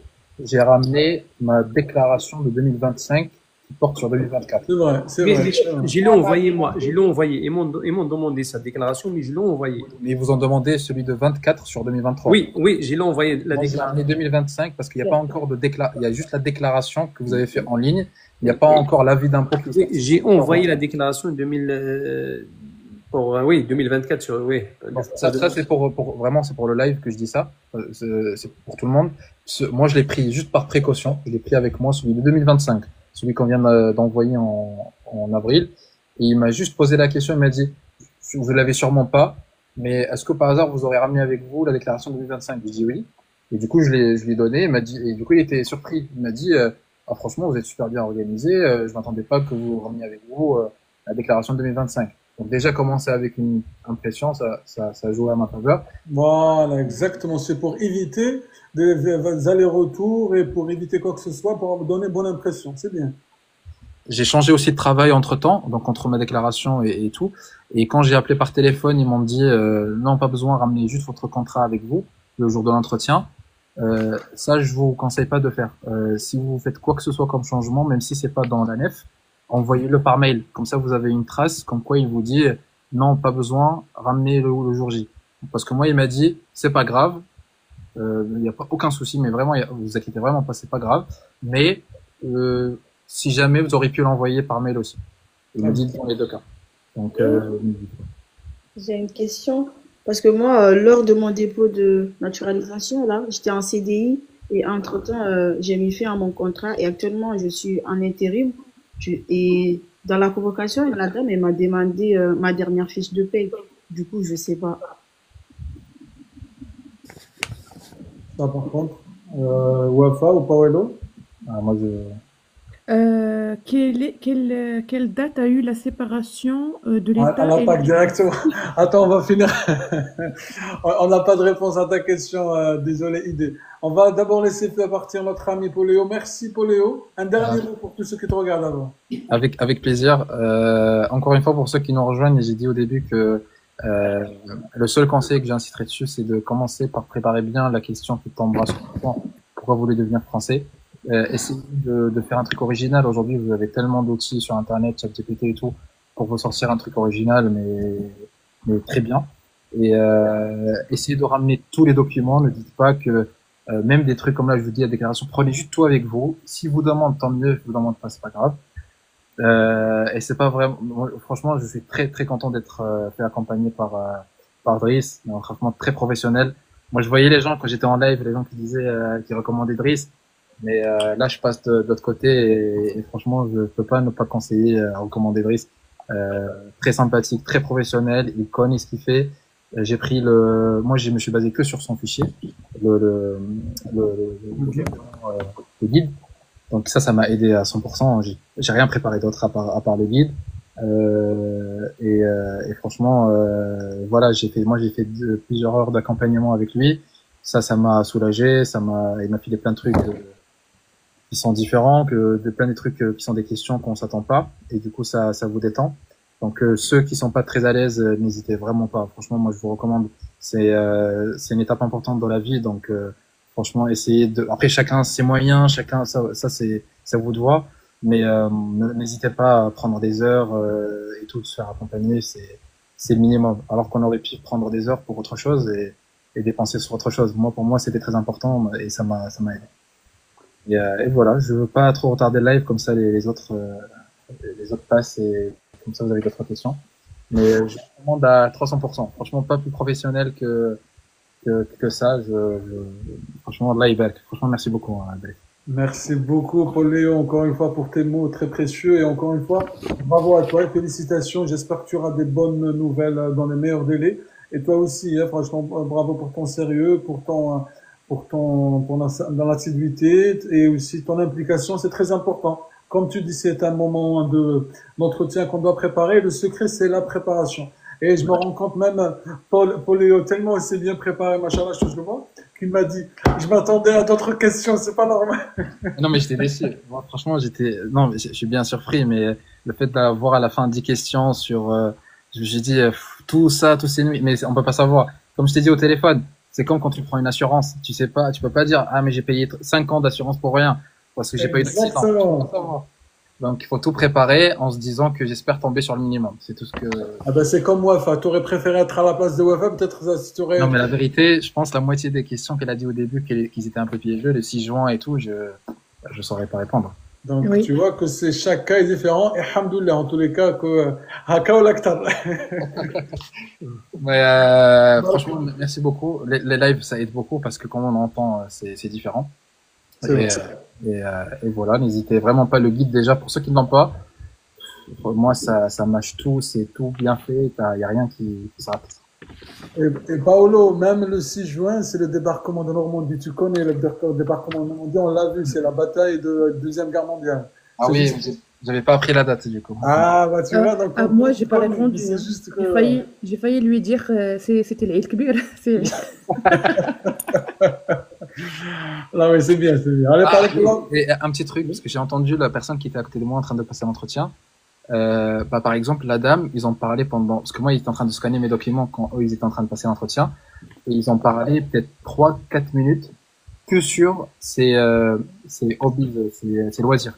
j'ai ramené ma déclaration de 2025 qui porte sur 2024. C'est vrai. Je l'ai envoyé, moi. Je l'ai envoyé. Ils m'ont demandé sa déclaration, mais je l'ai envoyé. Mais ils vous ont demandé celui de 24 sur 2023. Oui, je l'ai envoyé. Moi, j'ai ramené 2025 parce qu'il n'y a pas encore de déclaration. Il y a juste la déclaration que vous avez fait en ligne. Il n'y a pas encore l'avis d'impôt. Oui, j'ai envoyé la déclaration 2024 sur, oui. Ça c'est vraiment, c'est pour le live que je dis ça. C'est pour tout le monde. Moi, je l'ai pris juste par précaution. Je l'ai pris avec moi, celui de 2025. Celui qu'on vient d'envoyer en avril. Et il m'a juste posé la question. Il m'a dit, vous l'avez sûrement pas, mais est-ce que par hasard vous aurez ramené avec vous la déclaration 2025? Je dis oui. Et du coup, je lui ai donné. Il m'a dit, et du coup, il était surpris. Il m'a dit, ah, franchement, vous êtes super bien organisé, je m'attendais pas que vous rameniez avec vous la déclaration de 2025. Donc déjà, commencer avec une impression, ça joue à ma faveur. Voilà, exactement. C'est pour éviter des allers-retours et pour éviter quoi que ce soit, pour donner bonne impression. C'est bien. J'ai changé aussi de travail entre-temps, donc entre ma déclaration et tout. Et quand j'ai appelé par téléphone, ils m'ont dit non, pas besoin, ramenez juste votre contrat avec vous le jour de l'entretien. Ça, je vous conseille pas de faire. Si vous faites quoi que ce soit comme changement, même si c'est pas dans la nef, envoyez-le par mail. Comme ça, vous avez une trace, comme quoi il vous dit non, pas besoin, ramenez le jour J. Parce que moi, il m'a dit c'est pas grave, il n'y a pas aucun souci, mais vraiment, vous inquiétez vraiment pas, c'est pas grave. Mais si jamais vous auriez pu l'envoyer par mail aussi. Il me dit dans les deux cas. Donc, J'ai une question. Parce que moi, lors de mon dépôt de naturalisation, là, j'étais en CDI et entre-temps, j'ai mis fin à mon contrat et actuellement, je suis en intérim. Et dans la convocation, la dame, elle m'a demandé ma dernière fiche de paye. Du coup, je sais pas. Ça, par contre, Wafa ou Paolo? moi, Quelle date a eu la séparation de À l'État et l'attaque directement. Attends, on va finir. On n'a pas de réponse à ta question. Désolé, idée. On va d'abord laisser partir notre ami Poléo. Merci, Poléo. Un dernier mot pour tous ceux qui te regardent avant. avec plaisir. Encore une fois, pour ceux qui nous rejoignent, j'ai dit au début que le seul conseil que j'inciterai dessus, c'est de commencer par préparer bien la question qui tombera sur le point. Pourquoi vous voulez devenir français? Essayez de faire un truc original. Aujourd'hui, vous avez tellement d'outils sur Internet, ChatGPT et tout, pour vous sortir un truc original, mais très bien. Et essayez de ramener tous les documents. Ne dites pas que même des trucs comme là, je vous dis la déclaration, prenez juste tout avec vous. Si vous demande, tant mieux. Si vous demande pas, c'est pas grave. Et c'est pas vraiment. Franchement, je suis très très content d'être fait accompagner par Driss, un traitement très professionnel. Moi, je voyais les gens quand j'étais en live, les gens qui disaient, qui recommandaient Driss. Mais là, je passe de l'autre côté et franchement, je peux pas ne pas conseiller à recommander Driss. Très sympathique, très professionnel, il connaît ce qu'il fait. J'ai pris moi, je me suis basé que sur son fichier, le guide. Donc ça m'a aidé à 100%. J'ai rien préparé d'autre à part le guide. Et franchement, voilà, j'ai fait plusieurs heures d'accompagnement avec lui. Ça m'a soulagé. Il m'a filé plein de trucs qui sont différents, plein de trucs qui sont des questions qu'on s'attend pas. Et du coup, ça vous détend. Donc ceux qui sont pas très à l'aise, n'hésitez vraiment pas. Franchement, moi je vous recommande. C'est une étape importante dans la vie. Donc franchement, essayez de. Après chacun ses moyens, chacun ça c'est vous de voir. Mais n'hésitez pas à prendre des heures et tout, de se faire accompagner. C'est le minimum. Alors qu'on aurait pu prendre des heures pour autre chose et dépenser sur autre chose. Pour moi c'était très important et ça m'a aidé. Et voilà, je veux pas trop retarder le live comme ça les autres passent et comme ça vous avez d'autres questions. Mais je recommande à 300%. Franchement, pas plus professionnel que ça. Franchement, là, franchement, merci beaucoup. Merci beaucoup, Poléo, encore une fois, pour tes mots très précieux. Et encore une fois, bravo à toi et félicitations. J'espère que tu auras des bonnes nouvelles dans les meilleurs délais. Et toi aussi, franchement, bravo pour ton sérieux, dans l'assiduité et aussi ton implication. C'est très important. Comme tu dis, c'est un moment d'entretien qu'on doit préparer. Le secret, c'est la préparation. Et je me rends compte même, Poléo, tellement il s'est bien préparé, machallah, je touche le bois, qu'il m'a dit, je m'attendais à d'autres questions, c'est pas normal. Non, mais j'étais déçu. Moi, franchement, je suis bien surpris, mais le fait d'avoir à la fin 10 questions sur, j'ai dit, tout ça, tous ces nuits, mais on peut pas savoir. Comme je t'ai dit au téléphone, c'est comme quand tu prends une assurance. Tu sais pas, tu peux pas dire, ah, mais j'ai payé 5 ans d'assurance pour rien. Parce que j'ai pas eu d'accident. Donc, il faut tout préparer en se disant que j'espère tomber sur le minimum. C'est tout ce que... Ah ben, c'est comme Wafa. T'aurais préféré être à la place de Wafa, peut-être, si t'aurais... Non, mais la vérité, je pense la moitié des questions qu'elle a dit au début, qu'ils étaient un peu piégeux, le 6 juin et tout, je saurais pas répondre. Donc, oui. Tu vois que chaque cas est différent. Et alhamdoulilah, en tous les cas, haka ou l'actar. Mais, franchement, merci beaucoup. Les lives, ça aide beaucoup parce que quand on entend, c'est différent. Et voilà, n'hésitez vraiment pas, le guide déjà, pour ceux qui ne l'ont pas, moi ça mâche tout, c'est tout bien fait, y a rien qui s'arrête. Et Paolo, même le 6 juin, c'est le débarquement de Normandie. Tu connais le débarquement de Normandie, on l'a vu, c'est la bataille de la Deuxième Guerre mondiale. Ah C'est oui, juste... j'avais pas appris la date du coup. Ah, bah tu vois, donc moi, j'ai pas répondu. c'est Hein. juste que... J'ai failli lui dire c'était l'Aïd Kbir. Non, mais c'est bien, c'est bien. Allez, et un petit truc, parce que j'ai entendu la personne qui était à côté de moi en train de passer l'entretien. Par exemple, la dame, ils ont parlé pendant, parce que moi, ils étaient en train de scanner mes documents quand eux, ils étaient en train de passer l'entretien, et ils ont parlé peut-être 3-4 minutes que sur ces hobbies, ces loisirs.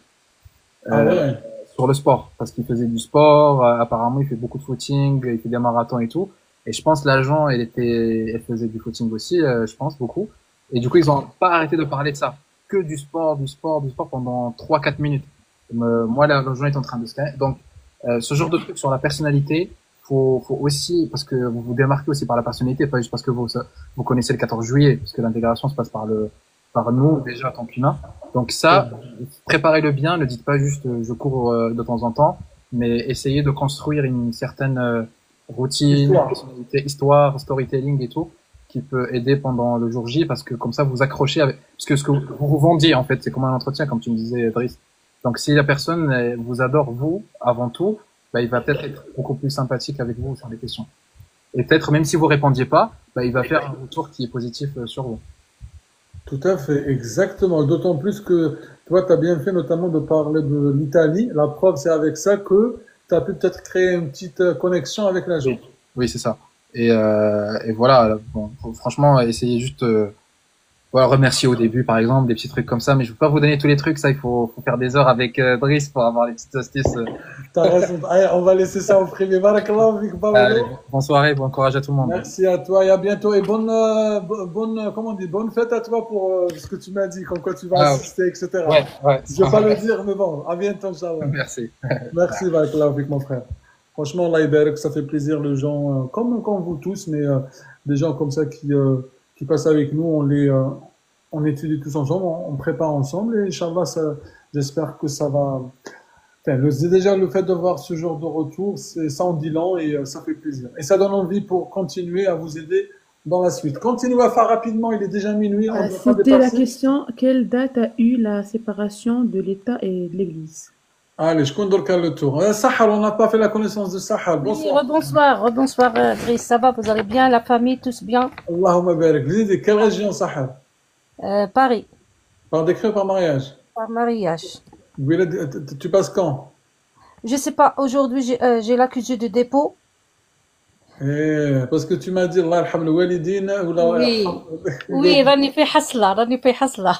Sur le sport, parce qu'il faisait du sport, apparemment, il fait beaucoup de footing, il fait des marathons et tout. Et je pense l'agent, elle faisait du footing aussi, je pense beaucoup. Et du coup, ils ont pas arrêté de parler de ça, que du sport pendant 3-4 minutes. Moi, l'agent est en train de scanner. Donc, ce genre de truc sur la personnalité, faut aussi, parce que vous vous démarquez aussi par la personnalité, pas juste parce que vous connaissez le 14 juillet, parce que l'intégration se passe par nous, déjà, en tant qu'humain. Donc ça, préparez-le bien, ne dites pas juste je cours de temps en temps, mais essayez de construire une certaine routine, histoire, storytelling et tout, qui peut aider pendant le jour J, parce que comme ça vous accrochez avec, parce que ce que vous vendiez en fait, c'est comme un entretien, comme tu me disais, Driss. Donc si la personne vous adore vous avant tout, bah, il va peut-être être beaucoup plus sympathique avec vous sur les questions. Et peut-être même si vous répondiez pas, bah, il va faire un retour qui est positif sur vous. Tout à fait, exactement. D'autant plus que toi, tu as bien fait notamment de parler de l'Italie. La preuve, c'est avec ça que tu as pu peut-être créer une petite connexion avec l'agent. Oui, c'est ça. Et voilà, bon, franchement, essayez juste voilà, remercier au début, par exemple, des petits trucs comme ça, mais je ne peux pas vous donner tous les trucs, ça, il faut faire des heures avec Driss pour avoir les petites astuces. T'as raison. Allez, on va laisser ça au privé. Barakallah, Allez, bonne soirée, bon courage à tout le monde. Merci à toi et à bientôt. Et bonne fête à toi pour ce que tu m'as dit, comme quoi tu vas assister, etc. Ouais. Je ne vais pas le dire, mais bon, à bientôt, Inch'Allah. Merci. Merci, Barakallah, avec mon frère. Franchement, Allah Ibarak, ça fait plaisir, les gens, comme vous tous, mais des gens comme ça qui passent avec nous, on étudie tous ensemble, on prépare ensemble, et Inch'Allah, j'espère que ça va. Enfin, déjà, le fait de voir ce genre de retour, ça en dit long et ça fait plaisir. Et ça donne envie pour continuer à vous aider dans la suite. Continue à faire rapidement, il est déjà minuit. C'était la question, quelle date a eu la séparation de l'État et de l'Église? Allez, je compte donc le tour. Sahar, on n'a pas fait la connaissance de Sahar. Bonsoir. Oui, bonsoir, Driss, ça va, vous allez bien, la famille, tous bien? Allahumma barak. Vous êtes de quelle région, Sahar? Paris. Par décret ou par mariage? Par mariage. Tu passes quand? Je sais pas, aujourd'hui j'ai l'accusé de dépôt. Parce que tu m'as dit Allah yarham al-walidina ou Oui, rani fi hasla. Inchallah.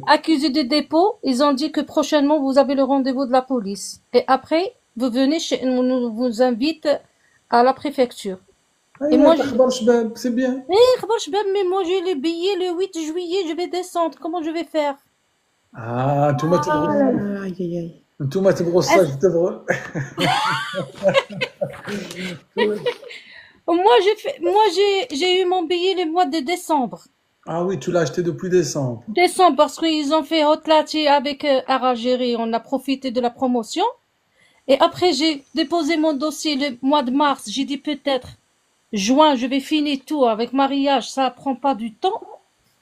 Accusé de dépôt, ils ont dit que prochainement vous avez le rendez-vous de la police. Et après, vous venez on vous invite à la préfecture. Et moi, c'est bien. Mais moi j'ai les billets le 8 juillet, je vais descendre. Comment je vais faire? Ah, tout m'a Aïe. Tout m'a brossage, je te vois. Moi j'ai eu mon billet le mois de décembre. Ah oui, tu l'as acheté depuis décembre. Décembre, parce qu'ils ont fait Hotlati avec Air Algérie, on a profité de la promotion. Et après j'ai déposé mon dossier le mois de mars, j'ai dit peut-être juin, je vais finir tout avec mariage, ça prend pas du temps.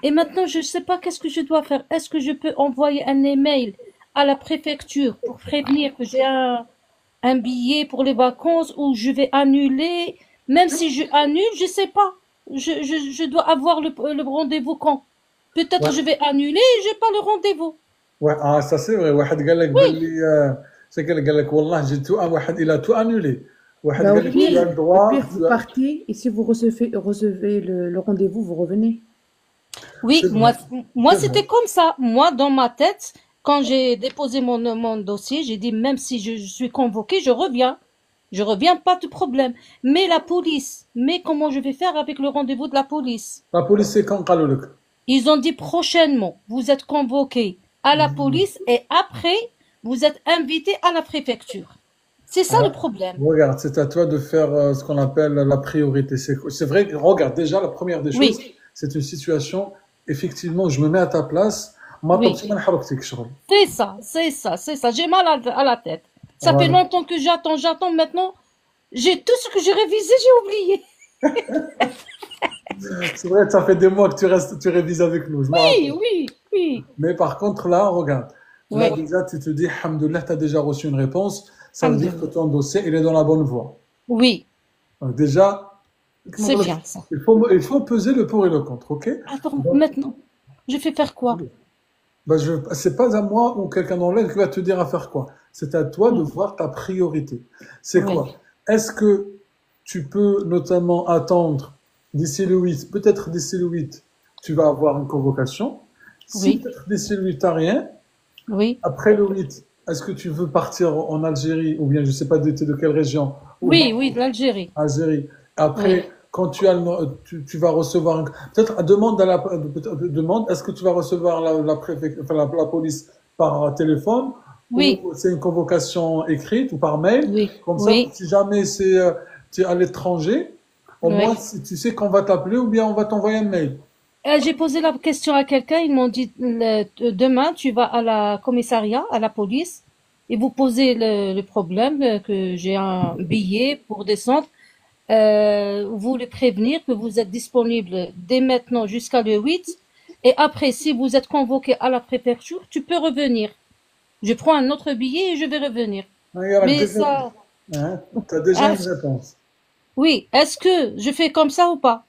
Et maintenant je sais pas qu'est-ce que je dois faire. Est-ce que je peux envoyer un email à la préfecture pour prévenir que j'ai un billet pour les vacances ou je vais annuler? Même si je annule, je sais pas. Je dois avoir le rendez-vous quand? Peut-être je vais annuler et j'ai pas le rendez-vous. Ouais, ça c'est vrai. واحد قال لك باللي c'est قال لك والله j'ai tout واحد il a tout annulé. واحد قال لك tu as le droit. Au pire, vous partez et si vous recevez le rendez-vous, vous revenez. Oui, moi c'était comme ça. Moi, dans ma tête, quand j'ai déposé mon dossier, j'ai dit même si je suis convoqué, je reviens. Je reviens, pas de problème. Mais la police, comment je vais faire avec le rendez-vous de la police? La police, c'est quand, Kaloulek? Ils ont dit prochainement, vous êtes convoqué à la police et après, vous êtes invité à la préfecture. C'est ça le problème. Regarde, c'est à toi de faire ce qu'on appelle la priorité. C'est vrai, regarde, déjà, la première des choses, c'est une situation, effectivement, je me mets à ta place. C'est ça. J'ai mal à la tête. Ça fait longtemps que j'attends maintenant. J'ai tout ce que j'ai révisé, j'ai oublié. C'est vrai que ça fait des mois que tu révises avec nous, je me Oui, rappelle. oui, oui. Mais par contre, là, regarde. Là, Oui, déjà, tu te dis, Alhamdoulilah, tu as déjà reçu une réponse. Ça veut dire que alhamdoulilah. ton dossier, il est dans la bonne voie. Oui, Donc déjà, c'est bien ça. il faut peser le pour et le contre, ok? Attends, Donc, maintenant, je fais faire quoi? bah, c'est pas à moi ou quelqu'un dans l'aide qui va te dire à faire quoi. C'est à toi de voir ta priorité. C'est Oui, quoi? Est-ce que tu peux notamment attendre d'ici le 8, peut-être d'ici le 8, tu vas avoir une convocation. Si oui, peut-être d'ici le 8, t'as rien, oui, après le 8, est-ce que tu veux partir en Algérie ou bien je sais pas de quelle région ou oui, oui, de l'Algérie. Algérie. Oui, Après, quand tu as tu vas recevoir peut-être demande à demande est-ce que tu vas recevoir la police par téléphone ou oui, c'est une convocation écrite ou par mail. oui, Comme ça, oui, si jamais tu es à l'étranger, au moins oui. si tu sais qu'on va t'appeler ou bien on va t'envoyer un mail. J'ai posé la question à quelqu'un, ils m'ont dit demain tu vas à la commissariat, à la police, et vous posez le problème que j'ai un billet pour descendre. Vous les prévenir que vous êtes disponible dès maintenant jusqu'à le 8. Et après, si vous êtes convoqué à la préfecture, tu peux revenir. Je prends un autre billet et je vais revenir. Regarde, Mais déjà, ça, tu as déjà ah, une réponse. oui, est-ce que je fais comme ça ou pas?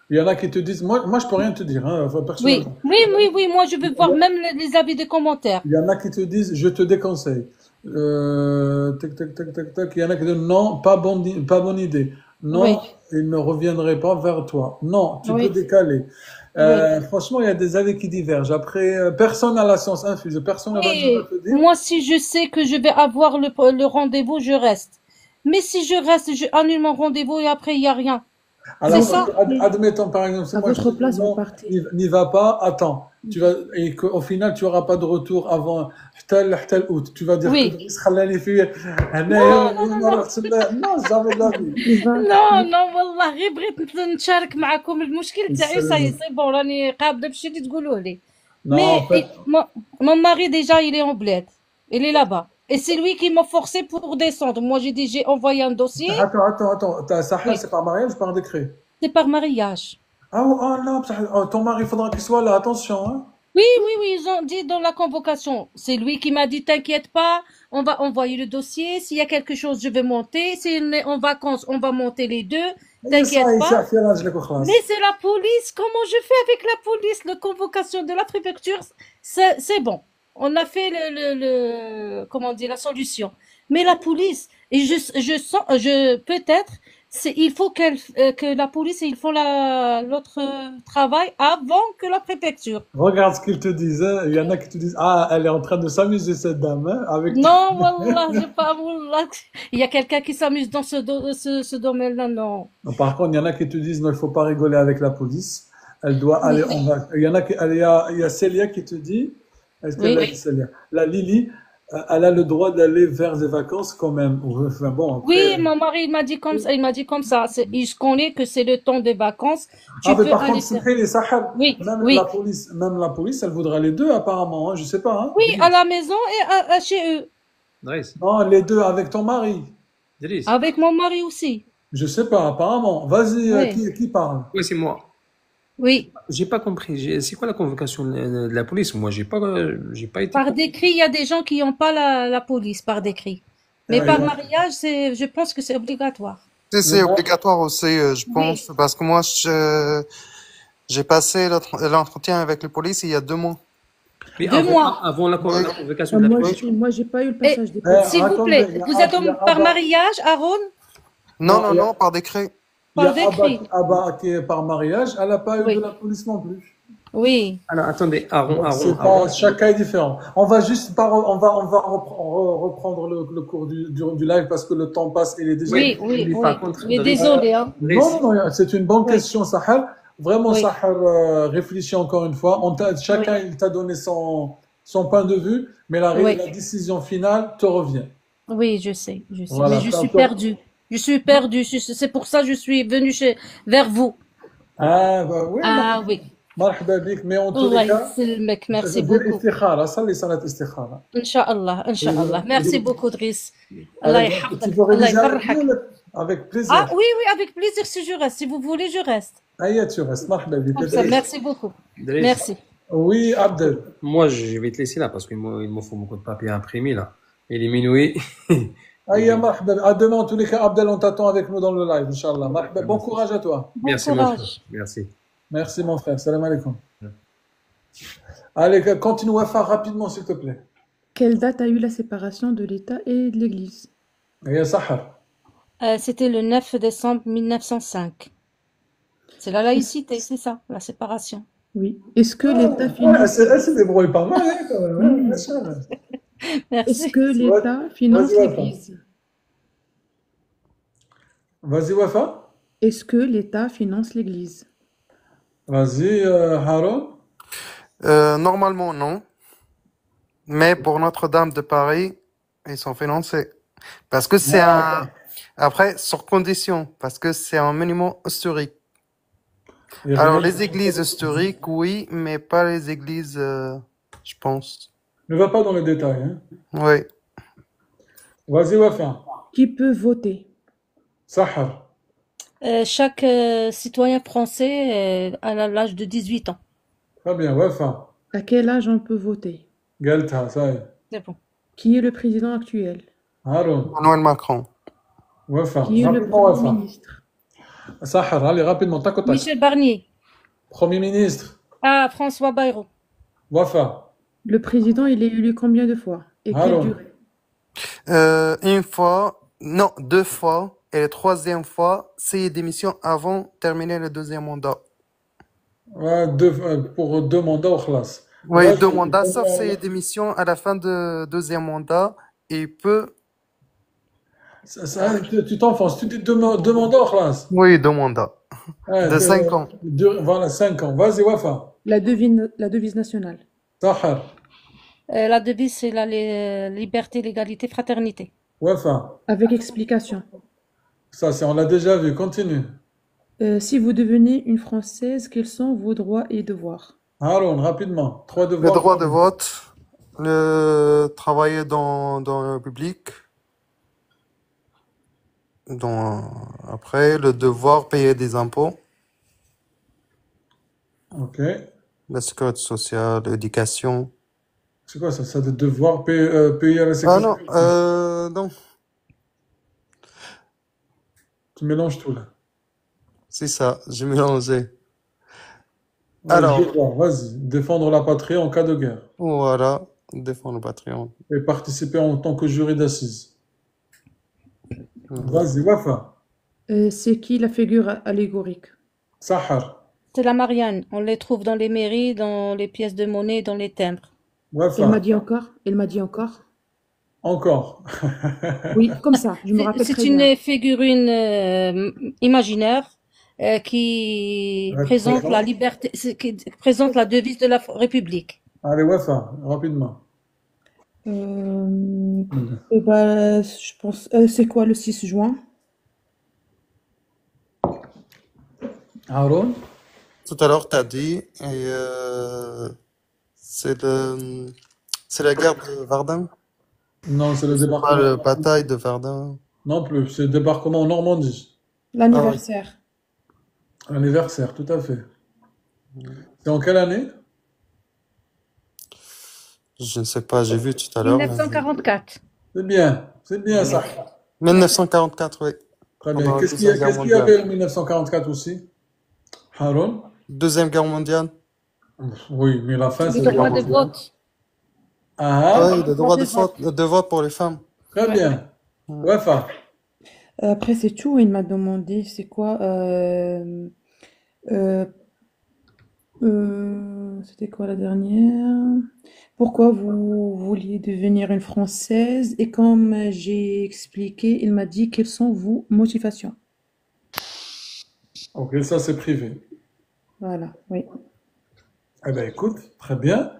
Il y en a qui te disent, moi je peux rien te dire, hein, enfin, Oui, personnellement. oui, oui, oui, moi je veux voir même les avis des commentaires. Il y en a qui te disent, je te déconseille. Tac, tac, tac, tac, tac. Il y en a qui disent, non, pas bonne idée. Oui, Non, il ne reviendrait pas vers toi. Non, tu peux oui, décaler. oui. Franchement, il y a des avis qui divergent. Après, personne n'a la science infuse. Personne ne va Oui, te dire. moi si je sais que je vais avoir le rendez-vous, je reste. Mais si je reste, je annule mon rendez-vous et après il n'y a rien. C'est Alors, ça? admettons par exemple, si À moi je te votre dis place, vous non, partez. n'y va pas, attends. Et qu'au final, tu n'auras pas de retour avant حتى août. Tu vas dire que Oui. Driss خلاني في Non, هنايا non, non, ما non. رحتش non, jamais de la vie. Il va. Non, non, والله غير بغيت نشارك معكم المشكل تاعي صاي C'est- سي بون راني قابله بشي اللي تقولوا لي. Non, Mais en fait, mon mari déjà il est en bled. Il est là-bas. Et c'est lui qui m'a forcé pour descendre. Moi j'ai dit j'ai envoyé un dossier. attends. Sahel, Oui, c'est par mariage ou par décret? c'est par mariage. Non, ton mari, il faudra qu'il soit là, attention, hein. Oui, oui, oui, ils ont dit dans la convocation. C'est lui qui m'a dit t'inquiète pas, on va envoyer le dossier. S'il y a quelque chose, je vais monter. Si on est en vacances, on va monter les deux. T'inquiète pas. في راجلك وخلاص. Mais c'est la police. Comment je fais avec la police? La convocation de la préfecture, c'est bon. On a fait comment dire, la solution. Mais la police, et je sens, peut-être, il faut que la police, ils font l'autre travail avant que la préfecture. Regarde ce qu'ils te disent, hein. Il y en a qui te disent, ah, elle est en train de s'amuser, cette dame, hein, avec Non, wallah, j'ai pas, wallah. Il y a quelqu'un qui s'amuse dans ce domaine-là, non. Par contre, il y en a qui te disent, non, il faut pas rigoler avec la police. Elle doit aller il y en a il y a Célia qui te dit, est-ce qu'elle a dit Oui. Célia? La Lily, elle a le droit d'aller vers des vacances quand même. Enfin bon, Oui, après. mon mari, il m'a dit comme ça, Il se connaît que c'est le temps des vacances. Tu Mais peux par aller contre, faire. c'est les Sahel. Oui, Même oui. la police, elle voudra les deux apparemment, hein, je sais pas, hein. Oui, à la maison et chez eux. Driss, Non, les deux avec ton mari. Driss. Avec mon mari aussi. Je sais pas, apparemment. Vas-y, Oui. qui parle? Oui, c'est moi. Oui. J'ai pas compris. C'est quoi la convocation de la police? Moi, j'ai pas été. Par décret, il y a des gens qui n'ont pas la police par décret. Mais par mariage, je pense que c'est obligatoire. C'est obligatoire aussi, je pense, parce que moi, j'ai passé l'entretien avec la police il y a 2 mois. Mais 2 mois. avant la convocation de la police. Moi, j'ai pas eu le passage des polices. S'il vous plaît, vous êtes par mariage, Aaron? Non, par décret. Il y a Par décret. Abba qui est par mariage, elle n'a pas eu Oui. de la police non plus. Oui. Alors, attendez, Aaron. Chaque cas est différent. On va juste on va reprendre le cours du live parce que le temps passe et il est déjà. Oui. Par contre, Mais désolé, hein. Non, c'est une bonne Oui. question, Sahel. Vraiment, Oui. Sahel, réfléchis encore une fois. Chacun, il t'a donné son point de vue, mais la décision finale te revient. Oui, je sais. Voilà, Mais je suis perdue. Je suis perdue. C'est pour ça que je suis venue vers vous. Ah, bah oui. Ah oui. مرحبا بك mais en tous les Allah cas يسلمك. Merci دير beaucoup. استخارة صلي صلاة استخارة إن شاء الله. Merci beaucoup, Driss. tu الله veux يحفظك. الله réviser avec يفرحك. nous Avec Ah plaisir. oui, oui, avec plaisir si je reste. Si vous voulez, je reste. Aïe, tu restes. مرحبا بك. Comme ça, merci beaucoup. Driss, Merci. Oui, Abdel. moi, je vais te laisser là parce qu'il me faut beaucoup de papier imprimé là. Il est minuit. Aïe, مرحبا. À demain, en tous les cas, Abdel, on t'attend avec nous dans le live, Inch'Allah. مرحبا. Bon courage à toi. Bon Merci, mon frère. courage. Merci. Merci, mon frère. Salam alaikum. Allez, continue, Wafa, rapidement, s'il te plaît. Quelle date a eu la séparation de l'État et de l'Église? Aïe, Sahar. C'était le 9 décembre 1905. C'est la laïcité, c'est ça, la séparation. Oui. Est-ce que l'État Elle finance... elle se débrouille pas mal, hein, quand même. Hein, Machallah. Est-ce Merci. que l'État finance Vas-y, Wafa. l'Église? Vas-y, Wafa. Est-ce que l'État finance l'Église? Vas-y, Haroun. Normalement, non. Mais pour Notre-Dame de Paris, ils sont financés. Parce que c'est un... Après, sur condition. Parce que c'est un monument historique. Et Alors, regarde- les églises historiques, oui, mais pas les églises, je pense. Ne va pas dans les détails. Hein. Oui. Vas-y, Wafa. Qui peut voter? Sahar. Chaque citoyen français a l'âge de 18 ans. Très bien, Wafa. À quel âge on peut voter? Galta, ça y est. C'est bon. Qui est le président actuel? Haroun. Emmanuel Macron. Wafa. Qui est le Rapidement, Premier Wafa. ministre? Sahar, allez, rapidement, tac au tac. Michel Barnier. Premier ministre. Ah, François Bayrou. Wafa. Le président, il est élu combien de fois? Et quelle Alors. durée? Une fois, non, 2 fois. Et la 3e fois, c'est démission avant de terminer le 2e mandat. Ouais, pour 2 mandats au khlas. Oui, Là, 2 mandats, sauf c'est démission à la fin de 2e mandat. Et il peut, tu t'enfonces. Tu dis 2 mandats au khlas. oui, 2 mandats. Ouais, De 5 ans. Voilà, 5 ans. Vas-y, Wafa. La devise nationale. Sahar. La devise, c'est la liberté, l'égalité, fraternité. Wafa. Avec explication. Ça, on l'a déjà vu. Continue. Si vous devenez une Française, quels sont vos droits et devoirs? Haroun, rapidement. 3 Le devoirs. droit de vote, le travailler dans le public. Après, le devoir payer des impôts, Ok. la sécurité sociale, l'éducation. C'est quoi ça? Ça de devoir payer à la Ah sécurité. non, Tu mélanges tout là. c'est ça, j'ai mélangé. Ouais, Alors, devoir, vas-y. Défendre la patrie en cas de guerre. voilà, défendre le patrimoine. Et participer en tant que jury d'assises. Vas-y, Wafa. C'est qui la figure allégorique? Sahar. C'est la Marianne. On les trouve dans les mairies, dans les pièces de monnaie, dans les timbres. Elle m'a Wafa. dit encore? Elle m'a dit encore? Encore. Oui, comme ça, je me rappelle C'est très bien. une figurine imaginaire qui Ouais, présente présente. la liberté, qui présente la devise de la République. Allez, Wafa, rapidement. Bah, je pense, c'est quoi le 6 juin? Haroun. Tout à l'heure, tu as dit, c'est la guerre de Verdun, Non, c'est le pas débarquement. la bataille de Verdun. Non plus, c'est le débarquement en Normandie. L'anniversaire. Anniversaire, tout à fait. C'est en quelle année? Je ne sais pas, j'ai vu tout à l'heure. 1944. C'est bien ça. 1944, oui. Très bien. Pendant la Qu'est-ce Deuxième Guerre qu'il y avait mondiale. en 1944 aussi? Haroun? Deuxième Guerre mondiale. Oui, mais la fin, Le c'est droit de vote. Ah, Oui, le droit de vote pour les femmes. très bien. Wafa. Après, c'est tout. Il m'a demandé c'est quoi. C'était quoi la dernière? Pourquoi vous vouliez devenir une Française? Et comme j'ai expliqué, il m'a dit quelles sont vos motivations. Ok, ça c'est privé. Voilà, oui. Eh ben écoute, très bien.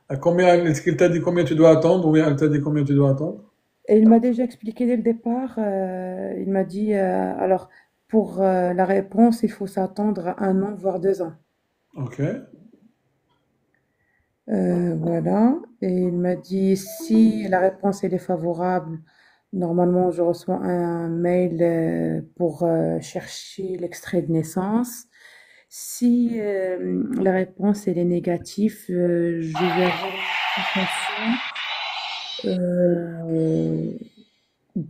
Est-ce qu'il t'a dit combien tu dois attendre? Oui, elle t'a dit combien tu dois attendre? Et il m'a déjà expliqué dès le départ. Il m'a dit alors pour la réponse, il faut s'attendre à 1 an, voire 2 ans. Ok. Voilà. Et il m'a dit si la réponse elle est favorable, Normalement, je reçois un mail pour chercher l'extrait de naissance. Si la réponse elle est négative, je vais avoir une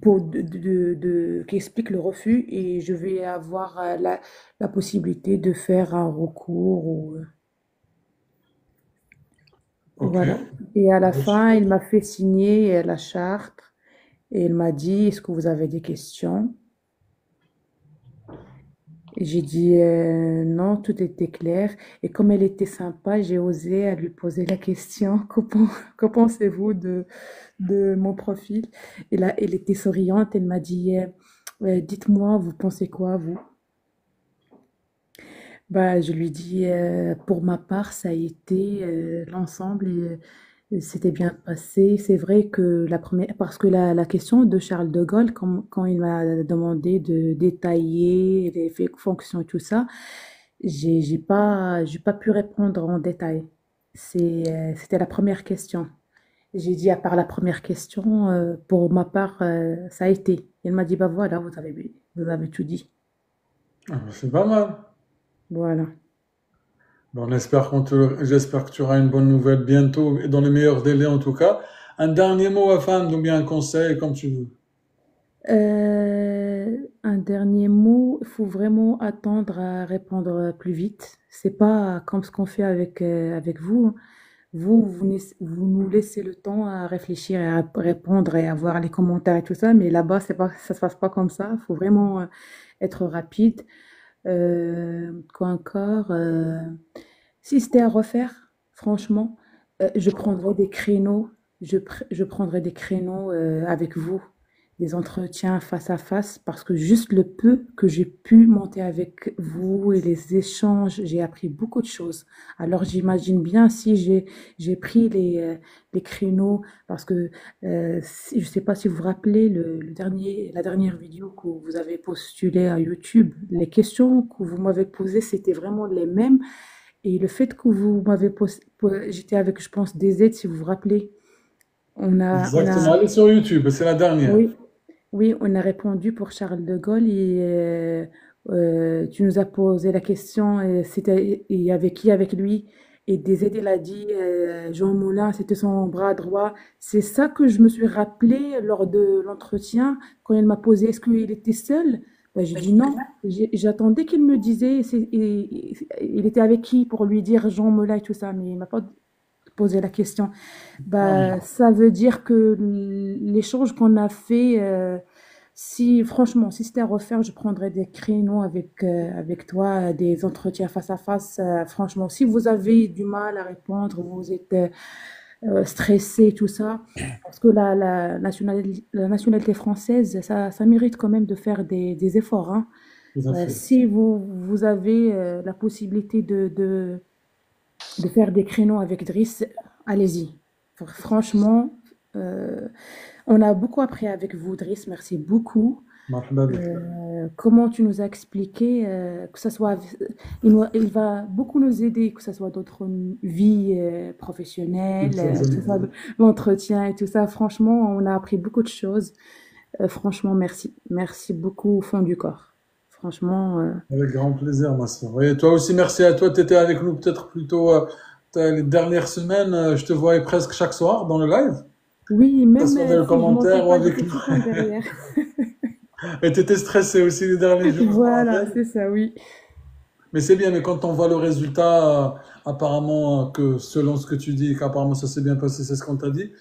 consultation qui explique le refus et je vais avoir la possibilité de faire un recours. Ok. Voilà. Et à la fin, il m'a fait signer la charte et il m'a dit, est-ce que vous avez des questions? Et j'ai dit non, tout était clair. Et comme elle était sympa, j'ai osé à lui poser la question, que pensez-vous de mon profil? Et là, elle était souriante, elle m'a dit, dites-moi, vous pensez quoi, vous? Bah, je lui dis, pour ma part, ça a été l'ensemble et c'était bien passé. C'est vrai que la première, parce que la question de Charles de Gaulle, quand il m'a demandé de détailler les fonctions et tout ça, j'ai pas pu répondre en détail. C'était la première question. J'ai dit, à part la première question, pour ma part, ça a été. Il m'a dit, bah voilà, vous avez tout dit. Ah, c'est pas mal. Voilà. Bon, j'espère que tu auras une bonne nouvelle bientôt, et dans les meilleurs délais en tout cas. Un dernier mot à fin, ou bien un conseil, comme tu veux. Un dernier mot, il faut vraiment attendre à répondre plus vite. C'est pas comme ce qu'on fait avec vous. Vous nous laissez le temps à réfléchir et à répondre et à voir les commentaires et tout ça, mais là-bas, ça se passe pas comme ça. Il faut vraiment être rapide. Quoi encore? Si c'était à refaire, franchement, je prendrais des créneaux. Je prendrais des créneaux avec vous, des entretiens face à face, parce que juste le peu que j'ai pu monter avec vous et les échanges, j'ai appris beaucoup de choses. Alors j'imagine bien si j'ai pris les créneaux, parce que je ne sais pas si vous vous rappelez la dernière vidéo que vous avez postulée à YouTube, les questions que vous m'avez posées, c'était vraiment les mêmes. Et le fait que vous m'avez j'étais avec, je pense, DZ, si vous vous rappelez, Exactement. Allez sur YouTube, c'est la dernière. oui, oui, on a répondu pour Charles de Gaulle et tu nous as posé la question, c'était et avec qui avec lui? Et DZ, il a dit Jean Moulin, c'était son bras droit. C'est ça que je me suis rappelé lors de l'entretien quand il m'a posé est-ce qu'il était seul? Ben, j'ai dit non. J'attendais qu'il me disait il était avec qui pour lui dire Jean Moulin et tout ça, mais il m'a pas posé la question. Bah, ça veut dire que l'échange qu'on a fait, franchement, si c'était à refaire, je prendrais des créneaux avec toi, des entretiens face à face. Franchement, si vous avez du mal à répondre, vous êtes stressé, tout ça, parce que la nationalité française, ça mérite quand même de faire des efforts, hein. Tout à fait. Si vous avez la possibilité de faire des créneaux avec Driss, allez-y. Franchement, on a beaucoup appris avec vous, Driss. Merci beaucoup. Marhaba bik. Comment tu nous as expliqué que ça soit, il va beaucoup nous aider, que ce soit notre vie professionnelle, que ce soit l'entretien et tout ça. Franchement, on a appris beaucoup de choses. Franchement, merci. Merci beaucoup au fond du corps. Franchement, Avec grand plaisir, ma soeur. Et toi aussi, merci à toi. Tu étais avec nous peut-être plutôt les dernières semaines. Je te voyais presque chaque soir dans le live. oui, même Que ce soit dans si le je commentaire montais ou pas, avec j'étais nous. tout le temps derrière. Et tu étais stressé aussi les derniers jours, je me Voilà, rappelle. c'est ça, oui. Mais c'est bien, mais quand on voit le résultat, apparemment, que selon ce que tu dis, qu'apparemment ça s'est bien passé, c'est ce qu'on t'a dit,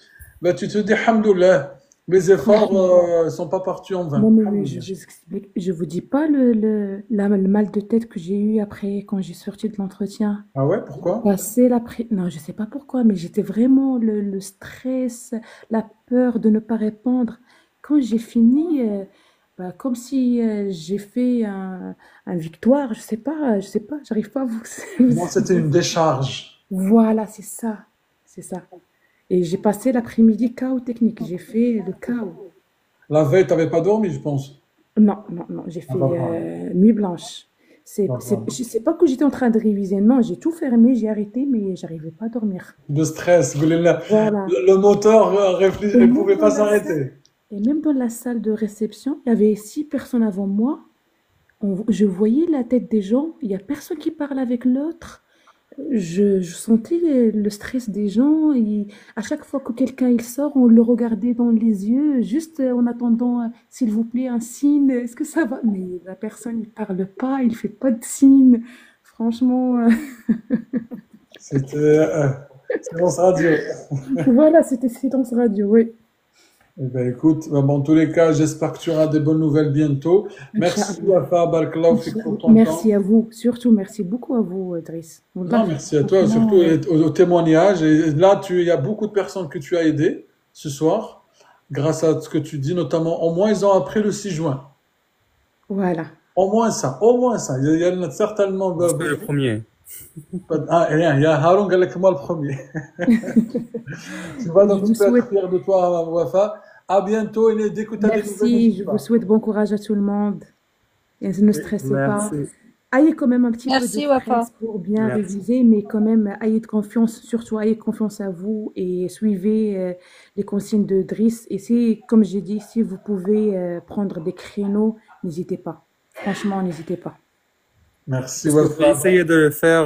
bah, tu te dis, Alhamdoulilah, mes efforts Franchement. ne sont pas partis en vain. Non, mais oui, Alhamdoulilah. je vous explique. Je vous dis pas le mal de tête que j'ai eu après quand j'ai sorti de l'entretien. Ah ouais, pourquoi? Non, je sais pas pourquoi, mais j'étais vraiment le stress, la peur de ne pas répondre. Quand j'ai fini, bah, comme si j'ai fait un victoire, je sais pas, j'arrive pas à vous. Moi, c'était une décharge. Voilà, c'est ça. Et j'ai passé l'après-midi chaos technique. J'ai fait le chaos. La veille, tu n'avais pas dormi, je pense. Non, non, non, j'ai Ah fait bah voilà. nuit blanche. Bah voilà. Je sais pas que j'étais en train de réviser. Non, j'ai tout fermé, j'ai arrêté, mais j'arrivais pas à dormir. De stress, Voilà. le moteur Et ne non, pouvait pas voilà ça. s'arrêter. Et même dans la salle de réception, il y avait 6 personnes avant moi. Je voyais la tête des gens. Il n'y a personne qui parle avec l'autre. Je sentais le stress des gens. Et à chaque fois que quelqu'un il sort, on le regardait dans les yeux, juste en attendant, s'il vous plaît, un signe. Est-ce que ça va? Mais la personne, il parle pas, il fait pas de signe. Franchement, C'était silence radio. voilà, c'était silence radio, oui. Eh ben, écoute, en tous les cas, j'espère que tu auras des bonnes nouvelles bientôt. Merci, Inch'Allah. Wafa, barakallahu fik pour ton temps. Merci à vous, surtout merci beaucoup à vous, Driss. Non, Wallah, merci à toi, franchement, surtout au témoignage. Et là, il y a beaucoup de personnes que tu as aidées ce soir, grâce à ce que tu dis, notamment, au moins, ils ont appris le 6 juin. voilà. Au moins ça, au moins ça. Il y en a certainement. C'est le premier. Ah, et rien, il y a Haroun qui est moi le premier. Tu vois, donc Je vous tu peux être souhaite, fier de toi, Wafa. À bientôt, et dès que tu as des nouvelles, merci, n'hésite je vous pas. souhaite bon courage à tout le monde. Et ne stressez pas. Merci. Ayez quand même un petit peu de Merci, Wafa. stress pour bien Merci. réviser, mais quand même, ayez de confiance, surtout ayez confiance à vous et suivez les consignes de Driss. Et si, comme j'ai dit, si vous pouvez prendre des créneaux, n'hésitez pas. Franchement, n'hésitez pas. Merci, Est-ce que vous Wafa. essayez de le faire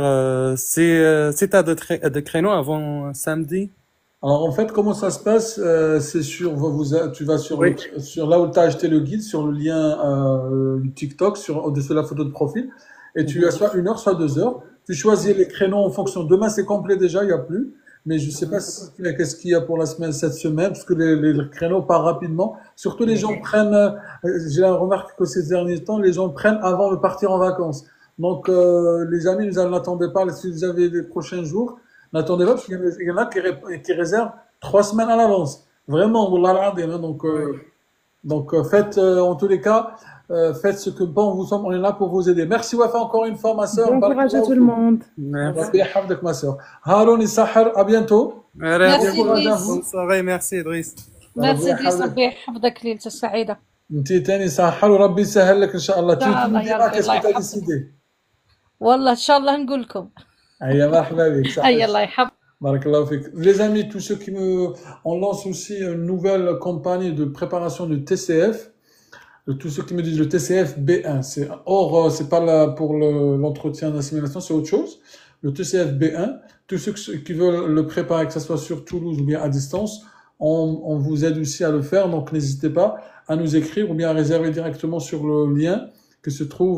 c'est t'as de créneaux avant samedi? Alors, en fait, comment ça se passe? C'est sur, tu vas sur, Oui. sur là où tu as acheté le guide, sur le lien TikTok, au-dessus de la photo de profil, et tu as soit 1 heure, soit 2 heures. Tu choisis les créneaux en fonction. Demain, c'est complet déjà, il n'y a plus. Mais je sais pas qu'est-ce qu'il y a pour la semaine, cette semaine, parce que les créneaux partent rapidement. Surtout, les gens prennent, j'ai remarqué que ces derniers temps, les gens prennent avant de partir en vacances. Donc, les amis, n'attendez pas, si vous avez les prochains jours, n'attendez pas, parce qu'il y en a qui réservent 3 semaines à l'avance. Vraiment, wallah al-azim, hein. Donc, faites, en tous les cas, faites ce que bon vous semble, on est là pour vous aider. Merci, Wafa, encore une fois, ma sœur. Bon courage à Barakallahu tout le fik. monde. Merci. Rabbi yahfadek, ma sœur. Haroun et Sahar, à bientôt. Allez, Bon Merci, courage à Driss. vous. bonne soirée, merci Idriss. ربي ميرسي دريس يحفظك. ربي يحفظك ليلة السعيدة انت تاني ساحر وربي يسهل لك ان شاء الله. إن شاء الله يا ديما ربي الله كيسكو تاع يحفظك ديسيدي. والله إن شاء الله نقول لكم هيا مرحبا بك هيا صحيح. الله يحفظك Barakallahu fik. Les amis, tous ceux on lance aussi une nouvelle campagne de préparation de TCF. Tous ceux qui me disent le TCF B1, c'est pas là pour l'entretien d'assimilation, c'est autre chose. Le TCF B1, tous ceux qui veulent le préparer, que ce soit sur Toulouse ou bien à distance, on vous aide aussi à le faire. Donc n'hésitez pas à nous écrire ou bien à réserver directement sur le lien que se trouve